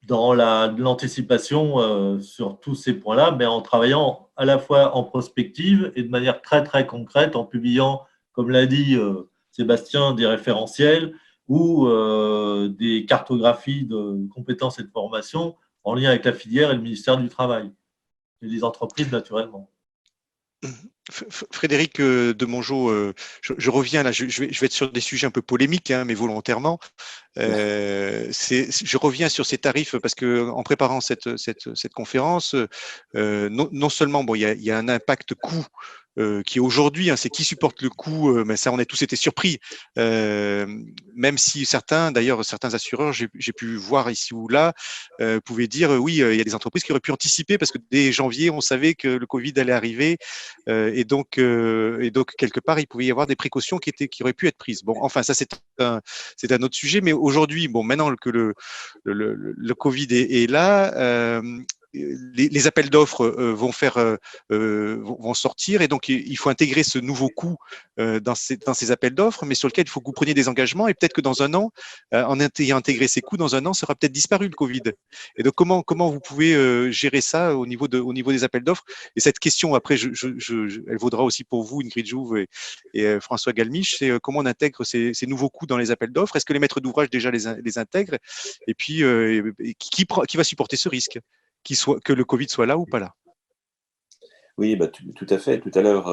dans l'anticipation sur tous ces points-là, mais en travaillant à la fois en prospective et de manière très, très concrète, en publiant, comme l'a dit Sébastien, des référentiels ou des cartographies de compétences et de formation en lien avec la filière et le ministère du Travail et les entreprises, naturellement.
Frédéric Demongeot, je reviens là, je vais être sur des sujets un peu polémiques, hein, mais volontairement. Je reviens sur ces tarifs parce que en préparant cette conférence, non seulement bon, il y a un impact coût qui aujourd'hui, hein, c'est qui supporte le coût, mais ça on a tous été surpris, même si certains assureurs, j'ai pu voir ici ou là, pouvaient dire oui, il y a des entreprises qui auraient pu anticiper parce que dès janvier, on savait que le Covid allait arriver, et donc quelque part, il pouvait y avoir des précautions qui auraient pu être prises. Bon, enfin, ça c'est un autre sujet, mais aujourd'hui, bon, maintenant que le Covid est là, les appels d'offres vont sortir et donc il faut intégrer ce nouveau coût dans ces appels d'offres, mais sur lequel il faut que vous preniez des engagements et peut-être que dans un an, en ayant intégré ces coûts, dans un an, ça aura peut-être disparu le Covid. Et donc comment vous pouvez gérer ça au niveau des appels d'offres? Et cette question, après, elle vaudra aussi pour vous, Ingrid Jouve et François Galmiche, c'est comment on intègre ces nouveaux coûts dans les appels d'offres? Est-ce que les maîtres d'ouvrage déjà les intègrent? Et puis, qui va supporter ce risque? Que le Covid soit là ou pas là?
Oui, bah, tout à fait. Tout à l'heure,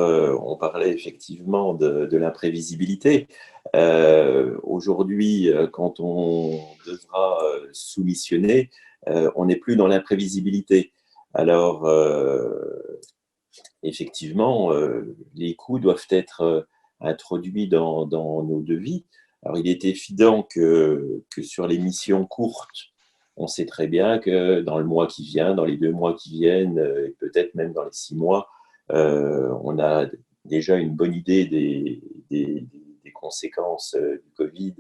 on parlait effectivement de l'imprévisibilité. Aujourd'hui, quand on devra soumissionner, on n'est plus dans l'imprévisibilité. Alors, effectivement, les coûts doivent être introduits dans nos devis. Alors, il est évident que sur les missions courtes, on sait très bien que dans le mois qui vient, dans les 2 mois qui viennent, et peut-être même dans les 6 mois, on a déjà une bonne idée des conséquences du Covid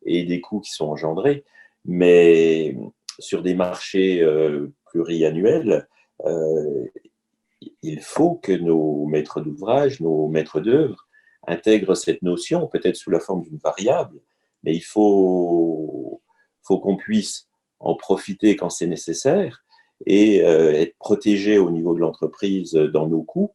et des coûts qui sont engendrés. Mais sur des marchés pluriannuels, il faut que nos maîtres d'ouvrage, nos maîtres d'œuvre intègrent cette notion, peut-être sous la forme d'une variable, mais il faut qu'on puisse en profiter quand c'est nécessaire et être protégé au niveau de l'entreprise dans nos coûts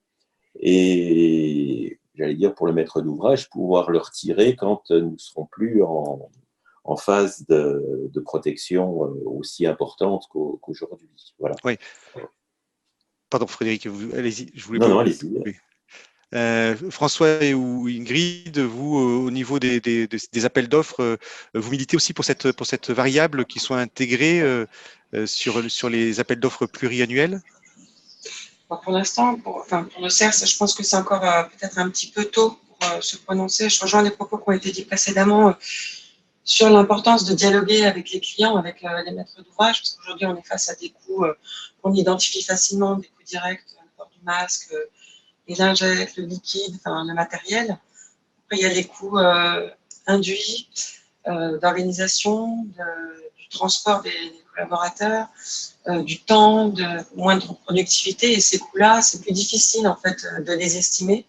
et, j'allais dire, pour le maître d'ouvrage, pouvoir le retirer quand nous ne serons plus en phase de protection aussi importante qu'aujourd'hui. Voilà.
Oui. Pardon, Frédéric, allez-y. Je voulais
non, allez-y.
François ou Ingrid, vous, au niveau des appels d'offres, vous militez aussi pour cette variable qui soit intégrée sur les appels d'offres pluriannuels?
Pour l'instant, pour le CERS, je pense que c'est encore peut-être un petit peu tôt pour se prononcer. Je rejoins les propos qui ont été dits précédemment sur l'importance de dialoguer avec les clients, avec les maîtres d'ouvrage, parce qu'aujourd'hui, on est face à des coûts qu'on identifie facilement, des coûts directs, le port du masque, les lingettes, le liquide, le matériel. Après, il y a les coûts induits d'organisation, du transport des collaborateurs, du temps, de moindre productivité. Et ces coûts-là, c'est plus difficile en fait de les estimer.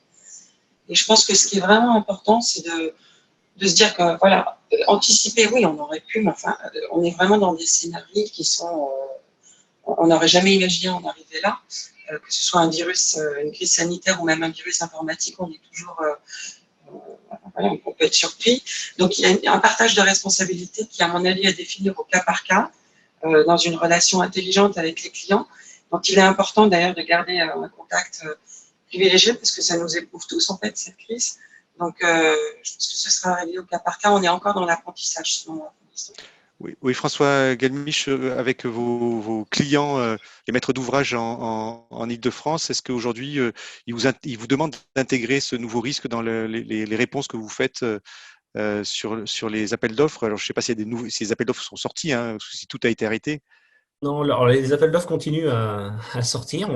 Et je pense que ce qui est vraiment important, c'est de se dire que, voilà, anticiper, oui, on aurait pu, mais enfin, on est vraiment dans des scénarios qui sont, on n'aurait jamais imaginé en arriver là, que ce soit un virus, une crise sanitaire ou même un virus informatique, on est toujours, voilà, on peut être surpris. Donc, il y a un partage de responsabilités qui, à mon avis, à définir au cas par cas, dans une relation intelligente avec les clients. Donc, il est important d'ailleurs de garder un contact privilégié parce que ça nous éprouve tous, en fait, cette crise. Donc, je pense que ce sera réglé au cas par cas. On est encore dans l'apprentissage, selon moi.
Oui, oui, François Galmiche, avec vos clients, les maîtres d'ouvrage en Île-de-France, est-ce qu'aujourd'hui, ils vous demandent d'intégrer ce nouveau risque dans les réponses que vous faites sur les appels d'offres? Alors, je ne sais pas si les appels d'offres sont sortis, hein, si tout a été arrêté.
Non, alors les appels d'offres continuent à sortir.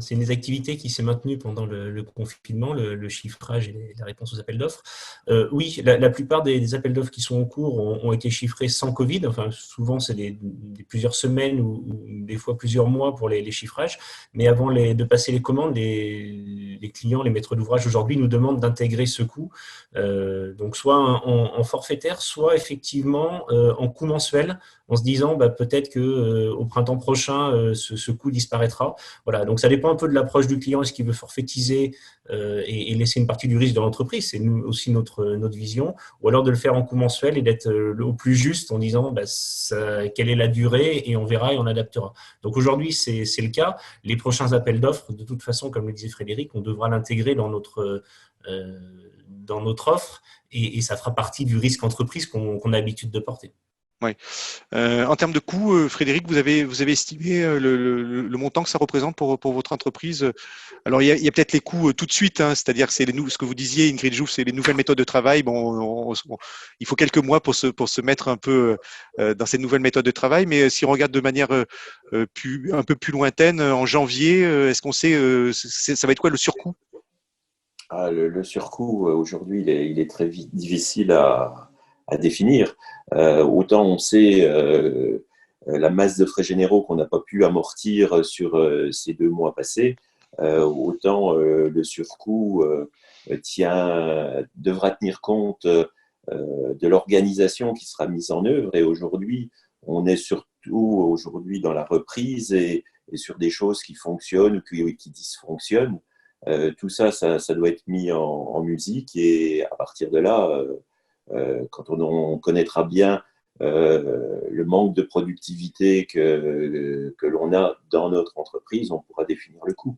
C'est une des activités qui s'est maintenue pendant le confinement, le chiffrage et la réponse aux appels d'offres. Oui, la plupart des appels d'offres qui sont en cours ont été chiffrés sans Covid. Enfin, souvent, c'est des plusieurs semaines ou des fois plusieurs mois pour les chiffrages. Mais avant de passer les commandes, les clients, les maîtres d'ouvrage aujourd'hui nous demandent d'intégrer ce coût. Donc, soit en forfaitaire, soit effectivement en coût mensuel, en se disant peut-être que au printemps prochain, ce coût disparaîtra. Voilà, donc ça dépend un peu de l'approche du client. Est-ce qu'il veut forfaitiser et laisser une partie du risque dans l'entreprise? C'est aussi notre vision. Ou alors de le faire en coût mensuel et d'être au plus juste en disant quelle est la durée et on verra et on adaptera. Donc aujourd'hui, c'est le cas. Les prochains appels d'offres, de toute façon, comme le disait Frédéric, on devra l'intégrer dans notre offre et ça fera partie du risque entreprise qu'on a l'habitude de porter.
Oui. En termes de coûts, Frédéric, vous avez estimé le montant que ça représente pour votre entreprise. Alors, il y a peut-être les coûts tout de suite, hein, c'est-à-dire c'est ce que vous disiez, Ingrid Jouve, c'est les nouvelles méthodes de travail. Bon, il faut quelques mois pour se mettre un peu dans ces nouvelles méthodes de travail, mais si on regarde de manière un peu plus lointaine, en janvier, est-ce qu'on sait, ça va être quoi le surcoût?
Le surcoût, aujourd'hui, il est très difficile à définir. Autant on sait la masse de frais généraux qu'on n'a pas pu amortir sur ces 2 mois passés, autant le surcoût devra tenir compte de l'organisation qui sera mise en œuvre. Et aujourd'hui, on est surtout dans la reprise et sur des choses qui fonctionnent ou qui dysfonctionnent. Tout ça doit être mis en musique et à partir de là, quand on connaîtra bien le manque de productivité que l'on a dans notre entreprise, on pourra définir le coût.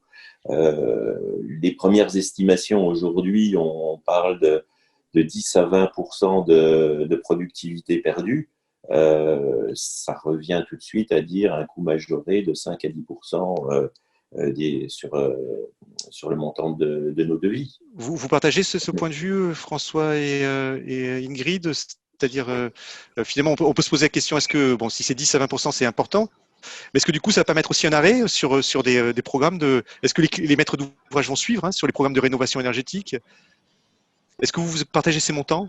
Les premières estimations aujourd'hui, on parle de 10 à 20% de productivité perdue. Ça revient tout de suite à dire un coût majoré de 5 à 10% sur le montant de nos devis.
Vous partagez ce point de vue, François et Ingrid, c'est-à-dire finalement on peut se poser la question, est-ce que si c'est 10 à 20%, c'est important, mais est-ce que du coup ça va pas mettre aussi un arrêt sur des programmes est-ce que les maîtres d'ouvrage vont suivre sur les programmes de rénovation énergétique? Est-ce que vous partagez ces montants?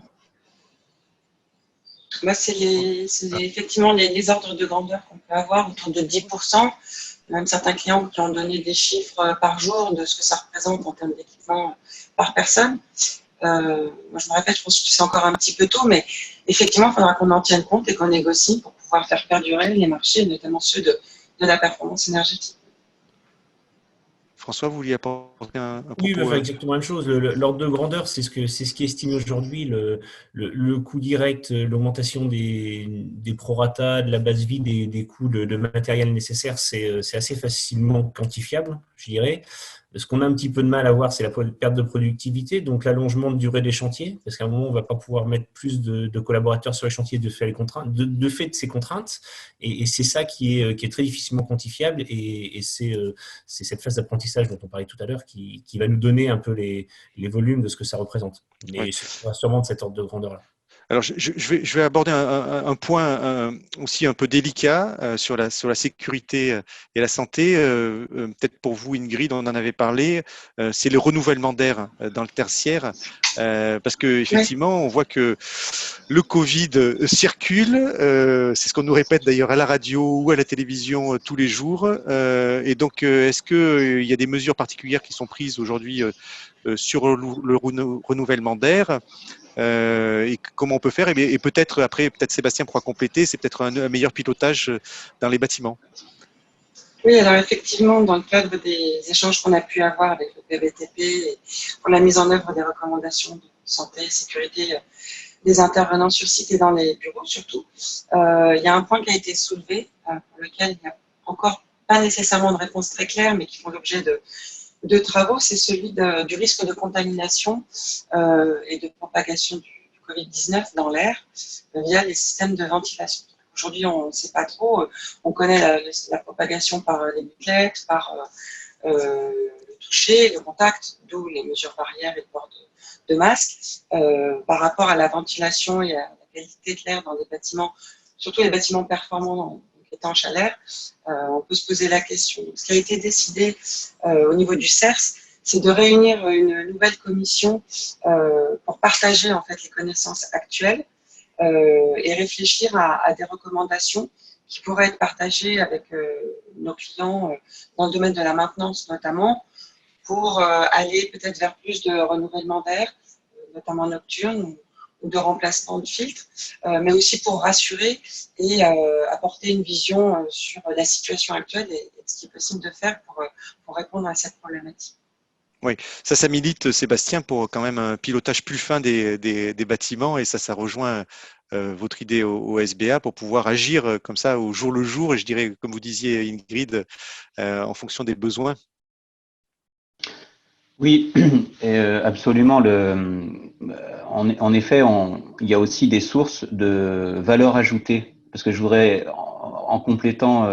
C'est effectivement les ordres de grandeur qu'on peut avoir, autour de 10%. Même certains clients qui ont donné des chiffres par jour de ce que ça représente en termes d'équipement par personne. Moi, je me répète, je pense que c'est encore un petit peu tôt, mais effectivement, il faudra qu'on en tienne compte et qu'on négocie pour pouvoir faire perdurer les marchés, notamment ceux de la performance énergétique.
François, vous vouliez apporter un propos?
Oui, exactement la même chose. L'ordre de grandeur, c'est ce qui estime aujourd'hui le coût direct, l'augmentation des prorata, de la base vie, des coûts de matériel nécessaire, c'est assez facilement quantifiable, je dirais. Ce qu'on a un petit peu de mal à voir, c'est la perte de productivité, donc l'allongement de durée des chantiers, parce qu'à un moment, on ne va pas pouvoir mettre plus de collaborateurs sur les chantiers de fait de ces contraintes, et c'est ça qui est très difficilement quantifiable, et c'est cette phase d'apprentissage dont on parlait tout à l'heure qui va nous donner un peu les volumes de ce que ça représente. Mais ce sera sûrement de cet ordre de grandeur-là.
Alors, je vais aborder un point aussi un peu délicat sur la sécurité et la santé. Peut-être pour vous, Ingrid, on en avait parlé. C'est le renouvellement d'air dans le tertiaire. Parce que
Oui.
effectivement, on voit que le Covid circule. C'est ce qu'on nous répète d'ailleurs à la radio ou à la télévision tous les jours. Et donc, est-ce qu'il y a des mesures particulières qui sont prises aujourd'hui sur le renouvellement d'air? Et comment on peut faire, et peut-être après, peut-être Sébastien pourra compléter, c'est peut-être un meilleur pilotage dans les bâtiments.
Oui, alors effectivement, dans le cadre des échanges qu'on a pu avoir avec le PBTP et pour la mise en œuvre des recommandations de santé et sécurité des intervenants sur site et dans les bureaux surtout, il y a un point qui a été soulevé, pour lequel il n'y a encore pas nécessairement de réponse très claire, mais qui font l'objet de travaux, c'est celui du risque de contamination et de propagation du Covid-19 dans l'air via les systèmes de ventilation. Aujourd'hui, on ne sait pas trop. On connaît la propagation par les gouttelettes, par le toucher, le contact, d'où les mesures barrières et le port de masques. Par rapport à la ventilation et à la qualité de l'air dans les bâtiments, surtout les bâtiments performants étanches à l'air, on peut se poser la question. Ce qui a été décidé au niveau du CERS, c'est de réunir une nouvelle commission pour partager en fait les connaissances actuelles et réfléchir à des recommandations qui pourraient être partagées avec nos clients dans le domaine de la maintenance notamment, pour aller peut-être vers plus de renouvellement d'air, notamment nocturne, ou de remplacement de filtres, mais aussi pour rassurer et apporter une vision sur la situation actuelle et ce qui est possible de faire pour répondre à cette problématique.
Oui, ça milite, Sébastien, pour quand même un pilotage plus fin des bâtiments, et ça rejoint votre idée au SBA pour pouvoir agir comme ça au jour le jour, et je dirais, comme vous disiez, Ingrid, en fonction des besoins.
Oui, absolument. En effet, il y a aussi des sources de valeur ajoutée. Parce que je voudrais, en complétant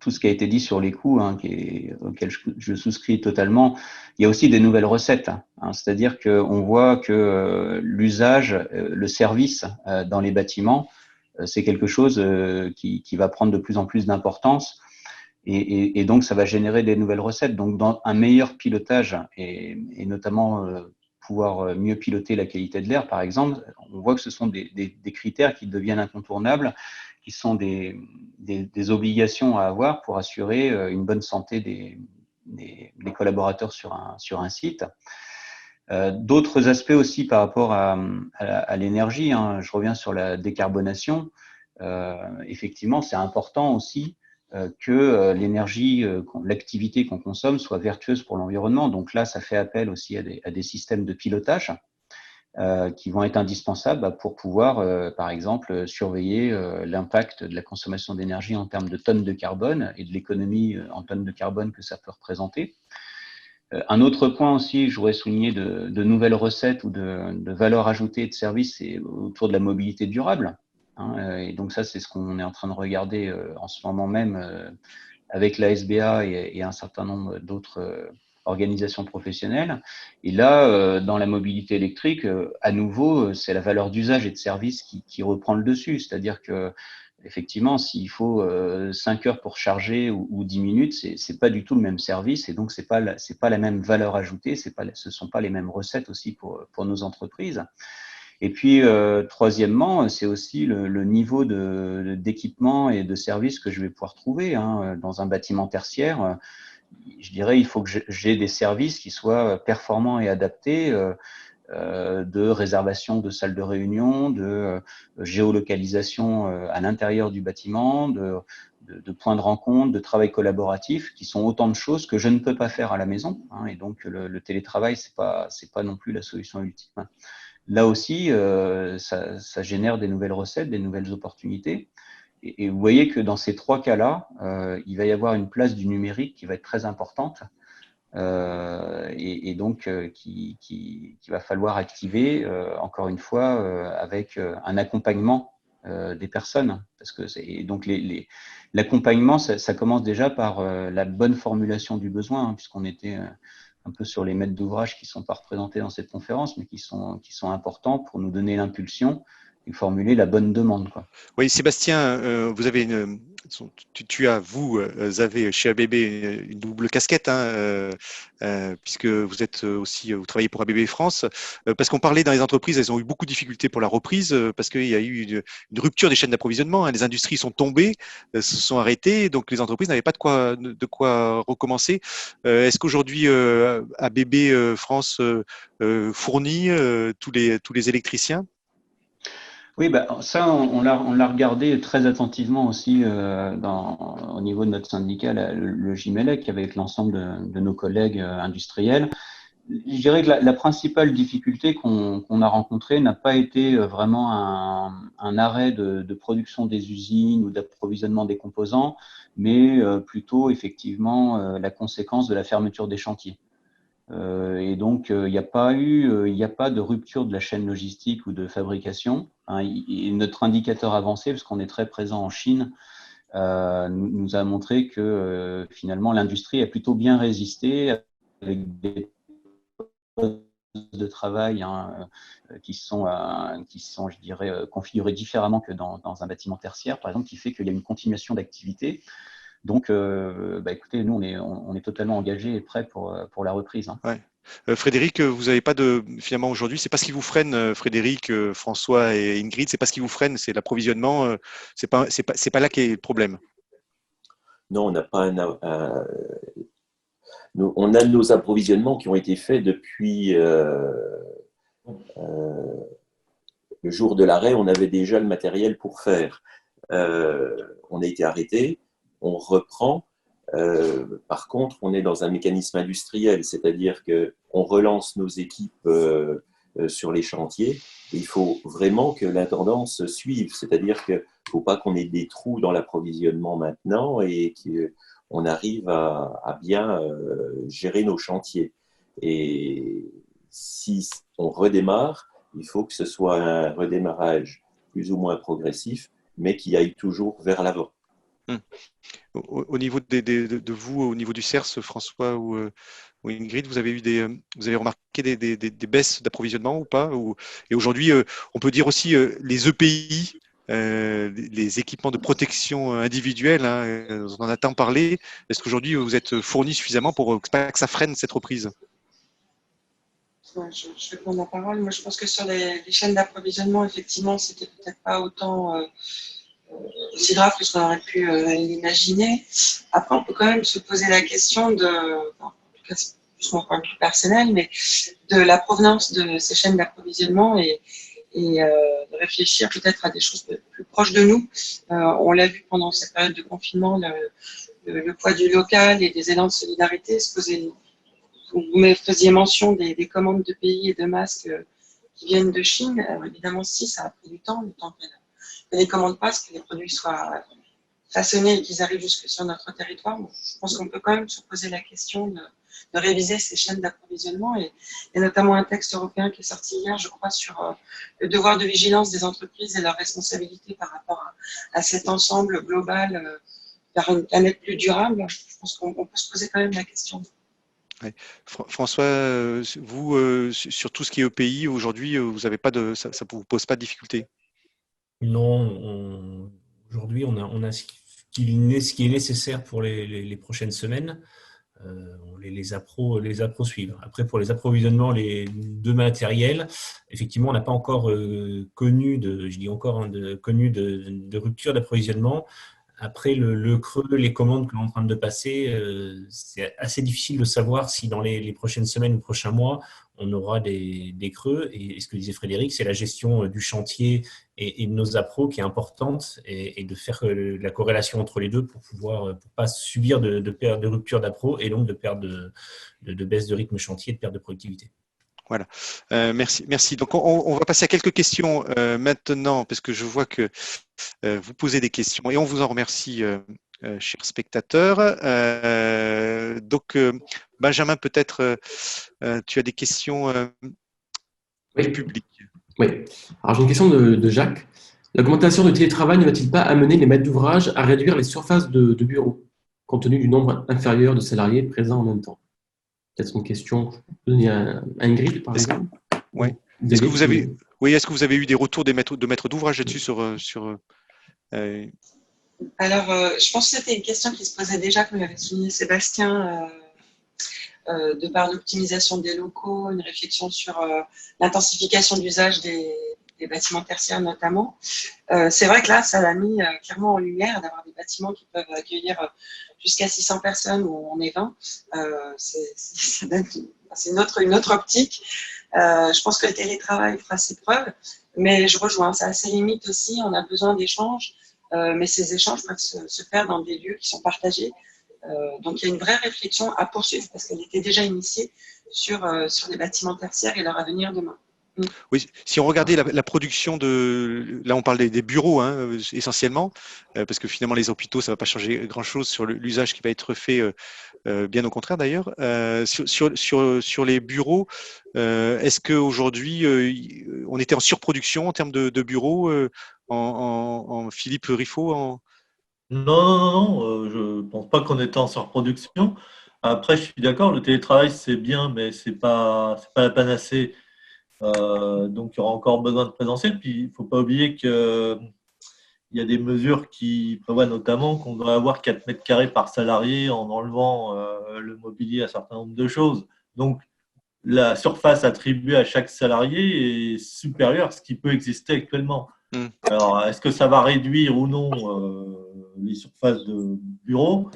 tout ce qui a été dit sur les coûts, auquel je souscris totalement, il y a aussi des nouvelles recettes. C'est-à-dire qu'on voit que l'usage, le service dans les bâtiments, c'est quelque chose qui va prendre de plus en plus d'importance. Et donc, ça va générer des nouvelles recettes. Donc, dans un meilleur pilotage et notamment pouvoir mieux piloter la qualité de l'air, par exemple, on voit que ce sont des critères qui deviennent incontournables, qui sont des obligations à avoir pour assurer une bonne santé des collaborateurs sur un site. D'autres aspects aussi par rapport à l'énergie, je reviens sur la décarbonation. Effectivement, c'est important aussi que l'énergie, l'activité qu'on consomme soit vertueuse pour l'environnement. Donc là, ça fait appel aussi à des systèmes de pilotage qui vont être indispensables pour pouvoir, par exemple, surveiller l'impact de la consommation d'énergie en termes de tonnes de carbone et de l'économie en tonnes de carbone que ça peut représenter. Un autre point aussi, je voudrais souligner de nouvelles recettes ou de valeurs ajoutées de services, c'est autour de la mobilité durable. Et donc ça, c'est ce qu'on est en train de regarder en ce moment même avec la SBA et un certain nombre d'autres organisations professionnelles. Et là, dans la mobilité électrique, à nouveau, c'est la valeur d'usage et de service qui reprend le dessus. C'est-à-dire que effectivement, s'il faut 5 heures pour charger ou 10 minutes, c'est pas du tout le même service et donc c'est pas la même valeur ajoutée, ce sont pas les mêmes recettes aussi pour nos entreprises. Et puis, troisièmement, c'est aussi le niveau d'équipement et de service que je vais pouvoir trouver dans un bâtiment tertiaire. Je dirais, il faut que j'ai des services qui soient performants et adaptés, de réservation de salles de réunion, de géolocalisation à l'intérieur du bâtiment, de points de rencontre, de travail collaboratif, qui sont autant de choses que je ne peux pas faire à la maison. Et donc, le télétravail, c'est pas non plus la solution ultime. Là aussi, ça génère des nouvelles recettes, des nouvelles opportunités. Et vous voyez que dans ces trois cas-là, il va y avoir une place du numérique qui va être très importante et donc qui va falloir activer, encore une fois, avec un accompagnement des personnes. Parce que donc l'accompagnement, ça commence déjà par la bonne formulation du besoin, puisqu'on était un peu sur les maîtres d'ouvrage qui ne sont pas représentés dans cette conférence, mais qui sont importants pour nous donner l'impulsion formuler la bonne demande, quoi.
Oui, Sébastien, vous avez tu as, vous avez chez ABB une double casquette, hein, puisque vous êtes aussi, vous travaillez pour ABB France, parce qu'on parlait dans les entreprises, elles ont eu beaucoup de difficultés pour la reprise, parce qu'il y a eu une rupture des chaînes d'approvisionnement, hein, les industries sont tombées, se sont arrêtées, donc les entreprises n'avaient pas de quoi recommencer. Est-ce qu'aujourd'hui ABB France fournit tous les électriciens?
Oui, ça, on l'a regardé très attentivement aussi au niveau de notre syndicat, le JMELEC, avec l'ensemble de nos collègues industriels. Je dirais que la principale difficulté qu'on a rencontrée n'a pas été vraiment un arrêt de production des usines ou d'approvisionnement des composants, mais plutôt effectivement la conséquence de la fermeture des chantiers. Et donc, il n'y a pas de rupture de la chaîne logistique ou de fabrication. Hein, notre indicateur avancé, parce qu'on est très présent en Chine, nous a montré que finalement l'industrie a plutôt bien résisté avec des postes de travail qui sont, je dirais, configurés différemment que dans un bâtiment tertiaire, par exemple, qui fait qu'il y a une continuation d'activité. Donc, écoutez, nous, on est totalement engagés et prêts pour la reprise. Hein.
Ouais. Frédéric, vous n'avez pas finalement aujourd'hui, c'est pas ce qui vous freine, Frédéric, François et Ingrid, c'est pas ce qui vous freine, c'est l'approvisionnement, c'est pas là qu'est le problème.
Non, on n'a pas on a nos approvisionnements qui ont été faits depuis le jour de l'arrêt, on avait déjà le matériel pour faire. On a été arrêté, on reprend. Par contre, on est dans un mécanisme industriel, c'est-à-dire qu'on relance nos équipes sur les chantiers. Et il faut vraiment que la tendance suive, c'est-à-dire qu'il ne faut pas qu'on ait des trous dans l'approvisionnement maintenant et qu'on arrive à bien gérer nos chantiers. Et si on redémarre, il faut que ce soit un redémarrage plus ou moins progressif, mais qui aille toujours vers l'avant.
Au niveau de vous, au niveau du CERS, François ou Ingrid, vous avez remarqué des baisses d'approvisionnement ou pas? Et aujourd'hui, on peut dire aussi les EPI, les équipements de protection individuelle, hein, on en a tant parlé. Est-ce qu'aujourd'hui, vous êtes fournis suffisamment pour pas que ça freine cette reprise?
Je vais prendre la parole. Moi, je pense que sur les chaînes d'approvisionnement, effectivement, c'était peut-être pas autant aussi grave que ce qu'on aurait pu l'imaginer. Après, on peut quand même se poser la question en tout cas, c'est plus mon point de vue personnel, mais de la provenance de ces chaînes d'approvisionnement et de réfléchir peut-être à des choses plus proches de nous. On l'a vu pendant cette période de confinement, le poids du local et des élans de solidarité se poser. Vous faisiez mention des commandes de pays et de masques qui viennent de Chine. Alors, évidemment, si, ça a pris du temps, le temps que les commandes passent, que les produits soient façonnés et qu'ils arrivent jusque sur notre territoire. Bon, je pense qu'on peut quand même se poser la question de réviser ces chaînes d'approvisionnement et notamment un texte européen qui est sorti hier, je crois, sur le devoir de vigilance des entreprises et leurs responsabilités par rapport à cet ensemble global vers une planète plus durable. Je pense qu'on peut se poser quand même la question.
Ouais. François, vous, sur tout ce qui est EPI, aujourd'hui, vous avez pas ça ne vous pose pas de difficulté?
Non, aujourd'hui, on a ce qui est nécessaire pour les prochaines semaines. Les appros suivent. Après, pour les approvisionnements de matériel, effectivement, on n'a pas encore connu de rupture d'approvisionnement. Après le creux, les commandes que l'on est en train de passer, c'est assez difficile de savoir si dans les prochaines semaines ou prochains mois, on aura des creux. Et ce que disait Frédéric, c'est la gestion du chantier et de nos appros qui est importante et de faire la corrélation entre les deux pour pas subir de rupture d'appro et donc de perte de baisse de rythme chantier et de perte de productivité.
Voilà, merci. Donc, on va passer à quelques questions maintenant, parce que je vois que vous posez des questions et on vous en remercie, chers spectateurs. Donc, Benjamin, peut-être, tu as des questions du public.
Oui. Alors, j'ai une question de Jacques. L'augmentation du télétravail ne va-t-il pas amener les maîtres d'ouvrage à réduire les surfaces de bureaux, compte tenu du nombre inférieur de salariés présents en même temps? Peut-être une question. Je peux donner à Ingrid, par exemple.
Oui. Est-ce que vous avez, Oui, est-ce que vous avez eu des retours de maîtres d'ouvrage là-dessus
Alors, je pense que c'était une question qui se posait déjà, comme l'avait souligné Sébastien, de par l'optimisation des locaux, une réflexion sur l'intensification d'usage des bâtiments tertiaires notamment. C'est vrai que là, ça l'a mis clairement en lumière d'avoir des bâtiments qui peuvent accueillir jusqu'à 600 personnes où on est 20. C'est une autre optique. Je pense que le télétravail fera ses preuves, mais je rejoins, ça a ses limites aussi. On a besoin d'échanges, mais ces échanges peuvent se faire dans des lieux qui sont partagés. Donc il y a une vraie réflexion à poursuivre parce qu'elle était déjà initiée sur les bâtiments tertiaires et leur avenir demain.
Oui, si on regardait la production là on parle des bureaux essentiellement, parce que finalement les hôpitaux ça va pas changer grand-chose sur l'usage qui va être fait, bien au contraire d'ailleurs. Sur les bureaux, est-ce qu'aujourd'hui on était en surproduction en termes de bureaux, en Philippe Riffaut
Non, je ne pense pas qu'on était en surproduction. Après, je suis d'accord, le télétravail, c'est bien, mais c'est pas la panacée. Donc, il y aura encore besoin de présentiel. Puis, il ne faut pas oublier qu'il y a des mesures qui prévoient notamment qu'on doit avoir 4 mètres carrés par salarié en enlevant le mobilier, un certain nombre de choses. Donc, la surface attribuée à chaque salarié est supérieure à ce qui peut exister actuellement. Alors, est-ce que ça va réduire ou non les surfaces de bureaux?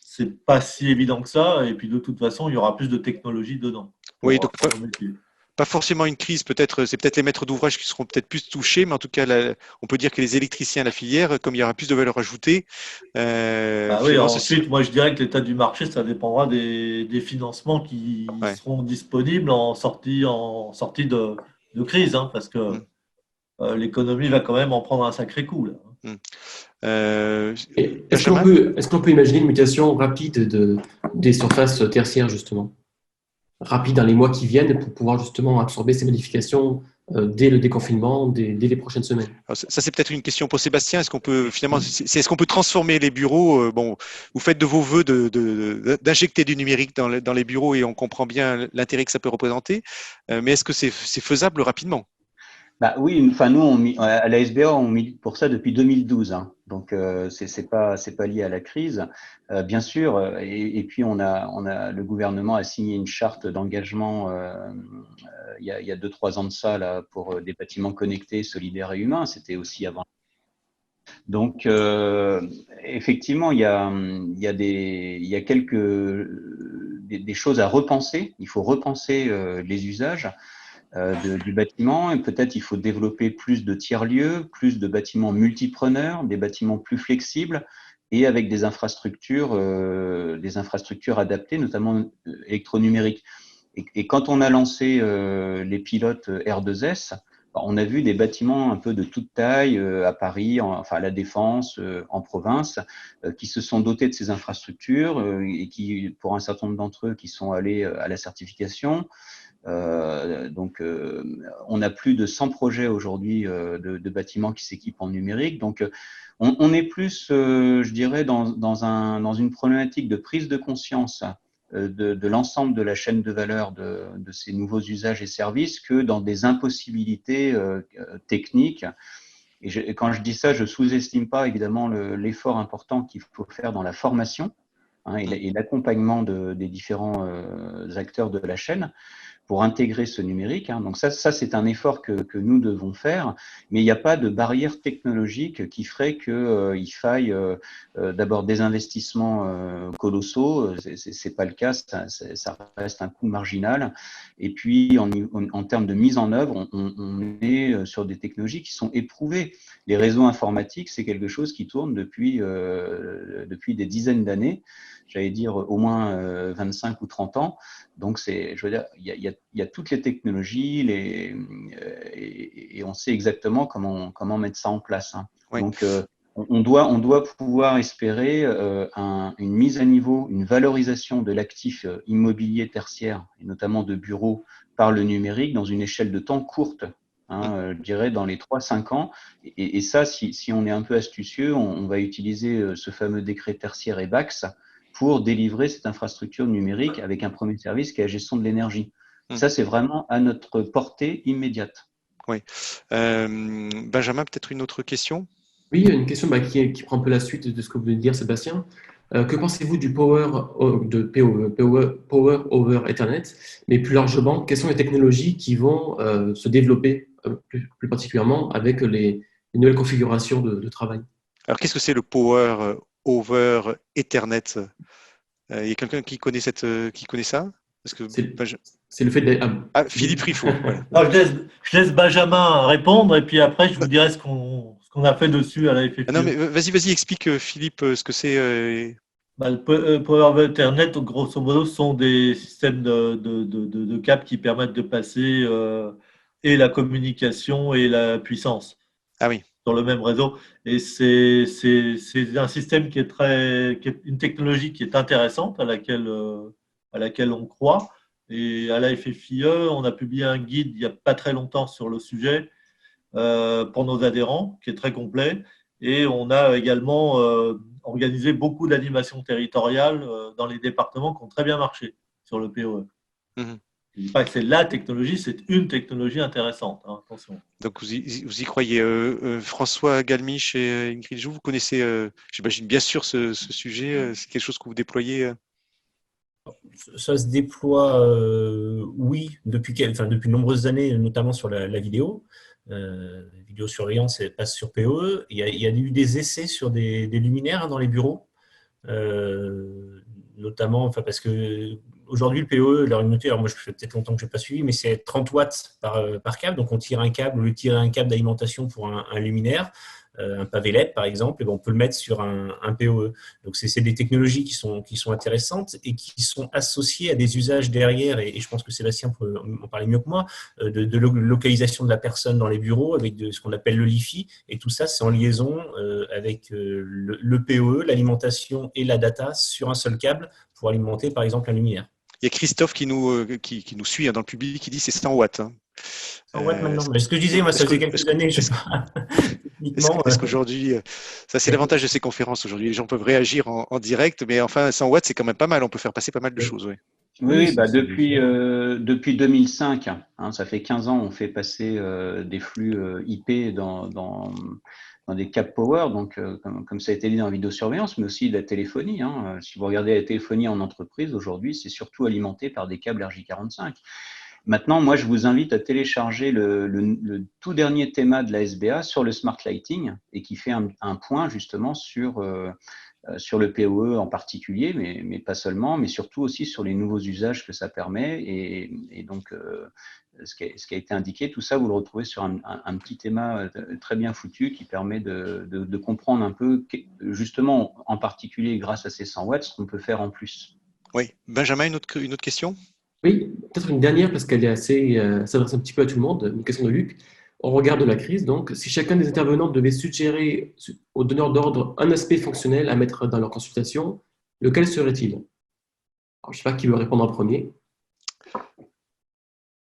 C'est pas si évident que ça. Et puis, de toute façon, il y aura plus de technologie dedans.
Oui, donc pas forcément une crise, c'est peut-être les maîtres d'ouvrage qui seront peut-être plus touchés, mais en tout cas, on peut dire que les électriciens, la filière, comme il y aura plus de valeur ajoutée.
Oui, ensuite, moi je dirais que l'état du marché, ça dépendra des financements qui seront disponibles en sortie de crise, parce que l'économie va quand même en prendre un sacré coup. Là.
Est-ce qu'on peut imaginer une mutation rapide des surfaces tertiaires, justement? Rapide dans les mois qui viennent pour pouvoir justement absorber ces modifications dès le déconfinement, dès les prochaines semaines.
Alors ça, c'est peut-être une question pour Sébastien. Est-ce qu'on peut finalement, est-ce qu'on peut transformer les bureaux? Bon, vous faites de vos voeux d'injecter du numérique dans les bureaux et on comprend bien l'intérêt que ça peut représenter. Mais est-ce que c'est faisable rapidement?
Bah oui, enfin nous à la SBA on milite pour ça depuis 2012, donc c'est pas lié à la crise, bien sûr. Et puis on a le gouvernement a signé une charte d'engagement il y a 2-3 ans de ça là pour des bâtiments connectés, solidaires et humains. C'était aussi avant. Donc effectivement il y a des choses à repenser. Il faut repenser les usages du bâtiment, et peut-être il faut développer plus de tiers-lieux, plus de bâtiments multipreneurs, des bâtiments plus flexibles et avec des infrastructures adaptées, notamment électronumériques. Et quand on a lancé les pilotes R2S, on a vu des bâtiments un peu de toute taille à Paris, à la Défense, en province, qui se sont dotés de ces infrastructures et qui, pour un certain nombre d'entre eux, qui sont allés à la certification. Donc, on a plus de 100 projets aujourd'hui de bâtiments qui s'équipent en numérique. Donc, on est plus, je dirais, dans une problématique de prise de conscience de l'ensemble de la chaîne de valeur de ces nouveaux usages et services que dans des impossibilités techniques. Et quand je dis ça, je sous-estime pas évidemment l'effort important qu'il faut faire dans la formation et l'accompagnement des différents acteurs de la chaîne pour intégrer ce numérique. Donc ça c'est un effort que nous devons faire, mais il n'y a pas de barrière technologique qui ferait qu'il faille d'abord des investissements colossaux. C'est pas le cas, ça reste un coût marginal. Et puis en termes de mise en œuvre, on est sur des technologies qui sont éprouvées. Les réseaux informatiques, c'est quelque chose qui tourne depuis des dizaines d'années. J'allais dire au moins 25 ou 30 ans. Donc, je veux dire, il y a toutes les technologies et on sait exactement comment mettre ça en place.
Oui.
Donc, on doit pouvoir espérer une mise à niveau, une valorisation de l'actif immobilier tertiaire, et notamment de bureaux, par le numérique dans une échelle de temps courte. Je dirais dans les 3-5 ans. Et ça, si on est un peu astucieux, on va utiliser ce fameux décret tertiaire et BAX pour délivrer cette infrastructure numérique avec un premier service qui est la gestion de l'énergie. Ça, c'est vraiment à notre portée immédiate.
Oui. Benjamin, peut-être une autre question?
Oui, une question qui prend un peu la suite de ce que vous venez de dire, Sébastien. Que pensez-vous du power over Ethernet, mais plus largement, quelles sont les technologies qui vont se développer plus particulièrement avec les nouvelles configurations de travail?
Alors, qu'est-ce que c'est le Power over Ethernet? Il y a quelqu'un qui connaît qui connaît ça? Parce que
C'est le fait de…
Philippe Riffaut, voilà.
Alors, je laisse Benjamin répondre et puis après, je vous dirai ce qu'on a fait dessus à la FFIE.
Non, mais vas-y, explique, Philippe, ce que c'est.
Le Power over Ethernet, grosso modo, sont des systèmes de câbles qui permettent de passer et la communication et la puissance
Ah oui.
sur le même réseau. Et c'est un système qui est une technologie qui est intéressante, à laquelle on croit. Et à la FFIE, on a publié un guide il n'y a pas très longtemps sur le sujet pour nos adhérents, qui est très complet. Et on a également organisé beaucoup d'animations territoriales dans les départements qui ont très bien marché sur le POE.
Mhm.
Je ne dis pas que c'est la technologie, c'est une technologie intéressante. Hein, attention.
Donc, vous y croyez. François Galmiche et Ingrid Jou, vous connaissez, j'imagine bien sûr ce sujet. C'est quelque chose que vous déployez
Ça se déploie, oui, depuis de nombreuses années, notamment sur la vidéo. Vidéosurveillance passe sur PoE. Il y a eu des essais sur des luminaires dans les bureaux, notamment parce que aujourd'hui, le PoE, leur unité, alors moi, je fais peut-être longtemps que je n'ai pas suivi, mais c'est 30 watts par câble. Donc, on tire un câble, au lieu de tirer un câble d'alimentation pour un luminaire, un pavé LED par exemple, et on peut le mettre sur un PoE. Donc c'est des technologies qui sont intéressantes et qui sont associées à des usages derrière, et je pense que Sébastien peut en parler mieux que moi, de localisation de la personne dans les bureaux avec ce qu'on appelle le Li-Fi, et tout ça c'est en liaison avec le PoE, l'alimentation et la data sur un seul câble pour alimenter par exemple un luminaire.
Il y a Christophe qui nous suit dans le public, qui dit c'est 100 watts.
100 watts maintenant. Mais ce que je disais, moi, ça faisait quelques années, je sais pas.
Est-ce qu'aujourd'hui, ça c'est l'avantage de ces conférences aujourd'hui, les gens peuvent réagir en direct, mais enfin 100 watts c'est quand même pas mal, on peut faire passer pas mal de choses.
Oui, depuis 2005, hein, ça fait 15 ans, on fait passer des flux IP dans des câbles power, donc comme ça a été dit dans la vidéosurveillance, mais aussi de la téléphonie. Hein. Si vous regardez la téléphonie en entreprise, aujourd'hui, c'est surtout alimenté par des câbles RJ45. Maintenant, moi, je vous invite à télécharger le tout dernier théma de la SBA sur le smart lighting et qui fait un point justement sur le PoE en particulier, mais pas seulement, mais surtout aussi sur les nouveaux usages que ça permet. Et donc, ce qui a été indiqué, tout ça, vous le retrouvez sur un petit théma très bien foutu qui permet de comprendre un peu, justement, en particulier grâce à ces 100 watts, ce qu'on peut faire en plus.
Oui. Benjamin, une autre question?
Oui, peut-être une dernière parce qu'elle est assez, s'adresse un petit peu à tout le monde, une question de Luc. Au regard de la crise, donc, si chacun des intervenants devait suggérer aux donneurs d'ordre un aspect fonctionnel à mettre dans leur consultation, lequel serait-il? Je ne sais pas qui veut répondre en premier.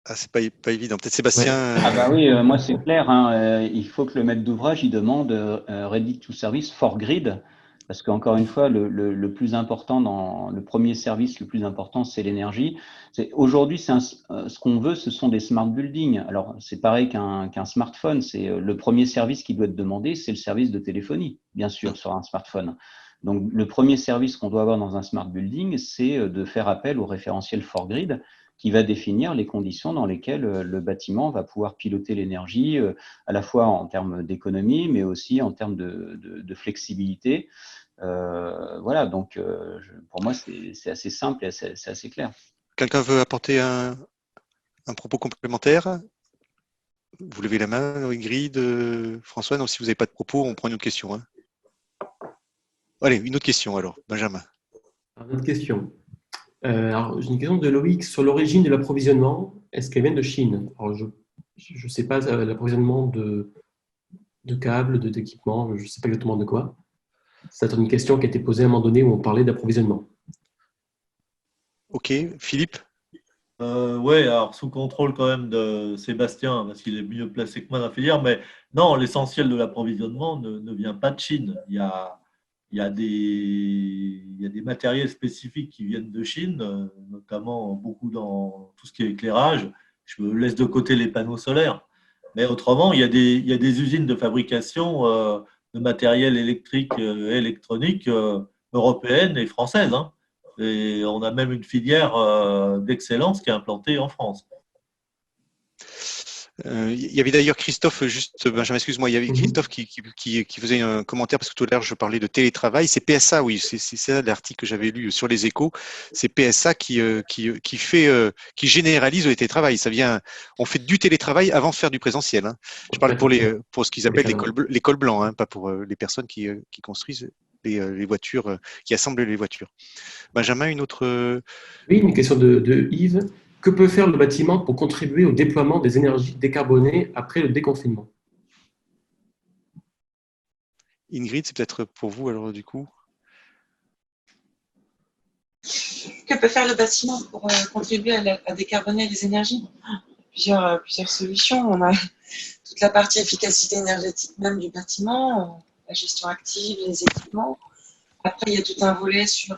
Ah, c'est pas évident. Peut-être Sébastien.
Ouais.
Ah bah oui, moi c'est clair. Hein, il faut que le maître d'ouvrage il demande Ready to Service for Grid, parce qu'encore une fois, le plus important dans le premier service, le plus important, c'est l'énergie. Aujourd'hui, ce qu'on veut, ce sont des smart buildings. Alors c'est pareil qu'un smartphone. C'est le premier service qui doit être demandé, c'est le service de téléphonie, bien sûr, sur un smartphone. Donc le premier service qu'on doit avoir dans un smart building, c'est de faire appel au référentiel for Grid, qui va définir les conditions dans lesquelles le bâtiment va pouvoir piloter l'énergie, à la fois en termes d'économie, mais aussi en termes de flexibilité. Voilà, donc pour moi, c'est assez simple et c'est assez clair.
Quelqu'un veut apporter un propos complémentaire? Vous levez la main, Ingrid, François. Non, si vous n'avez pas de propos, on prend une autre question. Hein. Allez, une autre question alors, Benjamin.
Une autre question. Alors, j'ai une question de Loïc sur l'origine de l'approvisionnement. Est-ce qu'elle vient de Chine? Alors, je ne sais pas l'approvisionnement de câbles, d'équipements, je ne sais pas exactement de quoi. C'est une question qui a été posée à un moment donné où on parlait d'approvisionnement.
Ok, Philippe?
Oui, alors sous contrôle quand même de Sébastien, parce qu'il est mieux placé que moi dans la filière, mais non, l'essentiel de l'approvisionnement ne vient pas de Chine. Il y a des matériels spécifiques qui viennent de Chine, notamment beaucoup dans tout ce qui est éclairage. Je laisse de côté les panneaux solaires. Mais autrement, il y a des usines de fabrication de matériel électrique et électronique européennes et françaises, hein. Et on a même une filière d'excellence qui est implantée en France.
Il y avait d'ailleurs Christophe, juste, Benjamin, excuse-moi, il y avait Christophe qui faisait un commentaire parce que tout à l'heure je parlais de télétravail. C'est PSA, oui, c'est ça l'article que j'avais lu sur les Échos. C'est PSA qui généralise le télétravail. Ça vient, on fait du télétravail avant de faire du présentiel, hein. Je parle pour ce qu'ils appellent les cols blancs, hein, pas pour les personnes qui construisent les voitures, qui assemblent les voitures. Benjamin, une autre.
Oui, une question de Yves. Que peut faire le bâtiment pour contribuer au déploiement des énergies décarbonées après le déconfinement?
Ingrid, c'est peut-être pour vous alors du coup.
Que peut faire le bâtiment pour contribuer à décarboner les énergies? Plusieurs solutions. On a toute la partie efficacité énergétique même du bâtiment, la gestion active, les équipements. Après, il y a tout un volet sur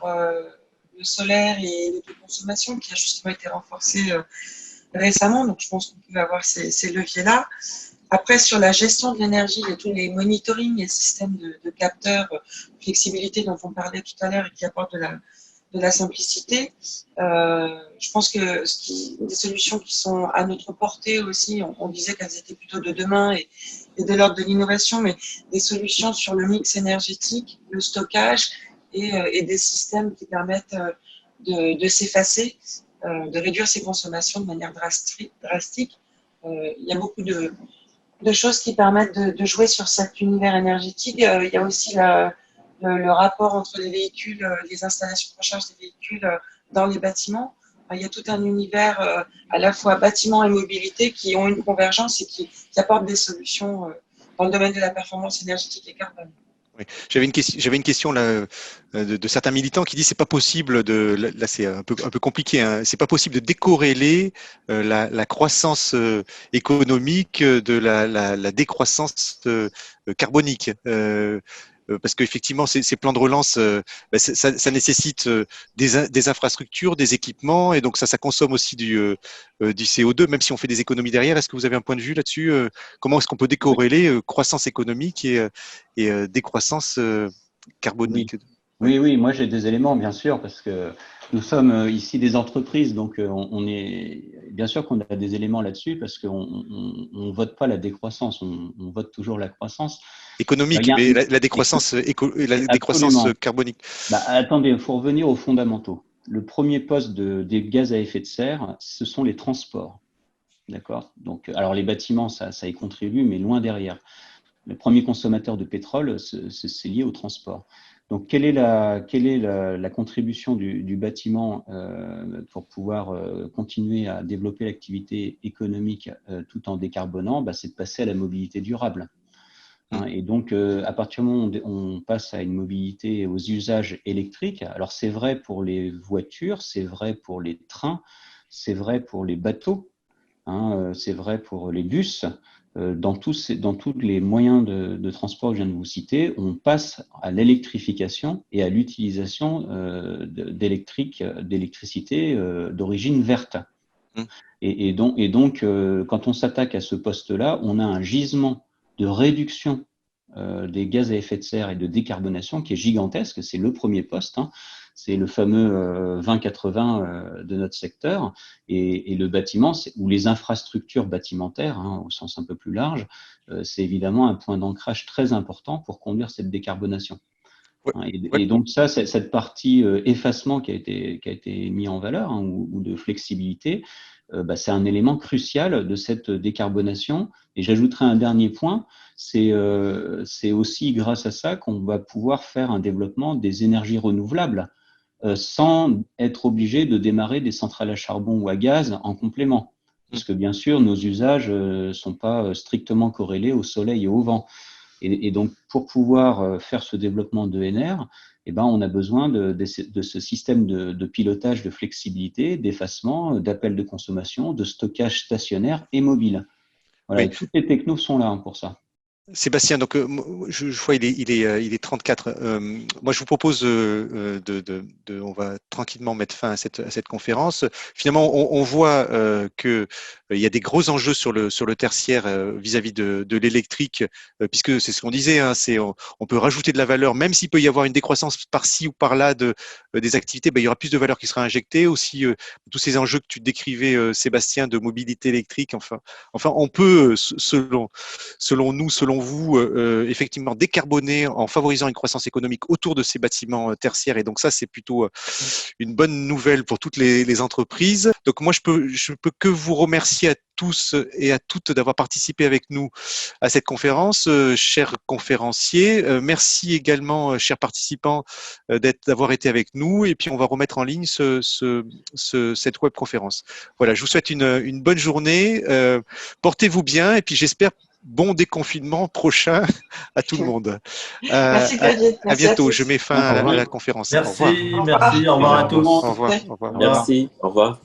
le solaire et l'autoconsommation qui a justement été renforcé récemment. Donc, je pense qu'on peut avoir ces leviers-là. Après, sur la gestion de l'énergie, il y a tous les monitoring et systèmes de capteurs, flexibilité dont on parlait tout à l'heure et qui apportent de la simplicité. Je pense que des solutions qui sont à notre portée aussi, on disait qu'elles étaient plutôt de demain et de l'ordre de l'innovation, mais des solutions sur le mix énergétique, le stockage et des systèmes qui permettent de s'effacer, de réduire ses consommations de manière drastique. Il y a beaucoup de choses qui permettent de jouer sur cet univers énergétique. Il y a aussi le rapport entre les véhicules, les installations de recharge des véhicules dans les bâtiments. Il y a tout un univers à la fois bâtiments et mobilité qui ont une convergence et qui apportent des solutions dans le domaine de la performance énergétique et carbone.
Oui. J'avais une question là, de certains militants qui disent c'est pas possible de là c'est un peu compliqué, hein, c'est pas possible de décorréler la croissance économique de la décroissance carbonique. Parce qu'effectivement, ces plans de relance, ça nécessite des infrastructures, des équipements, et donc ça consomme aussi du CO2, même si on fait des économies derrière. Est-ce que vous avez un point de vue là-dessus? Comment est-ce qu'on peut décorréler croissance économique et décroissance carbonique?
Oui, moi j'ai des éléments, bien sûr, parce que nous sommes ici des entreprises, donc on est bien sûr qu'on a des éléments là-dessus, parce qu'on ne vote pas la décroissance, on vote toujours la croissance.
Économique, mais la décroissance, la décroissance carbonique.
Attendez, il faut revenir aux fondamentaux. Le premier poste des gaz à effet de serre, ce sont les transports. D'accord? Donc, alors les bâtiments, ça y contribue, mais loin derrière. Le premier consommateur de pétrole, c'est lié au transport. Donc, quelle est la contribution du bâtiment pour pouvoir continuer à développer l'activité économique tout en décarbonant? C'est de passer à la mobilité durable. Et donc, à partir du moment où on passe à une mobilité aux usages électriques, alors c'est vrai pour les voitures, c'est vrai pour les trains, c'est vrai pour les bateaux, c'est vrai pour les bus. Dans tous les moyens de transport que je viens de vous citer, on passe à l'électrification et à l'utilisation d'électricité d'origine verte. Et donc, quand on s'attaque à ce poste-là, on a un gisement de réduction des gaz à effet de serre et de décarbonation qui est gigantesque. C'est le premier poste. C'est le fameux 20-80 de notre secteur. Et le bâtiment, ou les infrastructures bâtimentaires, au sens un peu plus large, c'est évidemment un point d'ancrage très important pour conduire cette décarbonation. Et donc ça, cette partie effacement qui a été mis en valeur ou de flexibilité, c'est un élément crucial de cette décarbonation. Et j'ajouterai un dernier point, c'est aussi grâce à ça qu'on va pouvoir faire un développement des énergies renouvelables sans être obligé de démarrer des centrales à charbon ou à gaz en complément. Parce que bien sûr, nos usages ne sont pas strictement corrélés au soleil et au vent. Et donc, pour pouvoir faire ce développement d'ENR, on a besoin de ce système de pilotage, de flexibilité, d'effacement, d'appel de consommation, de stockage stationnaire et mobile. Voilà, et toutes les technos sont là pour ça.
Sébastien, donc je vois il est 34. Moi, je vous propose on va tranquillement mettre fin à cette conférence. Finalement, on voit que il y a des gros enjeux sur le tertiaire vis-à-vis de l'électrique, puisque c'est ce qu'on disait, hein, on peut rajouter de la valeur, même s'il peut y avoir une décroissance par-ci ou par-là des activités, il y aura plus de valeur qui sera injectée. Aussi, tous ces enjeux que tu décrivais, Sébastien, de mobilité électrique. Enfin, on peut, selon nous, selon vous, effectivement décarboner en favorisant une croissance économique autour de ces bâtiments tertiaires. Et donc ça, c'est plutôt une bonne nouvelle pour toutes les entreprises. Donc moi, je peux que vous remercier à tous et à toutes d'avoir participé avec nous à cette conférence, chers conférenciers. Merci également, chers participants, d'avoir été avec nous. Et puis, on va remettre en ligne cette web conférence. Voilà, je vous souhaite une bonne journée. Portez-vous bien et puis j'espère bon déconfinement prochain à tout le monde.
Merci Claudie.
À bientôt. Je mets fin à la conférence.
Merci,
Au revoir.
merci. Au revoir à tous.
Au revoir. Au revoir.
Merci, au revoir.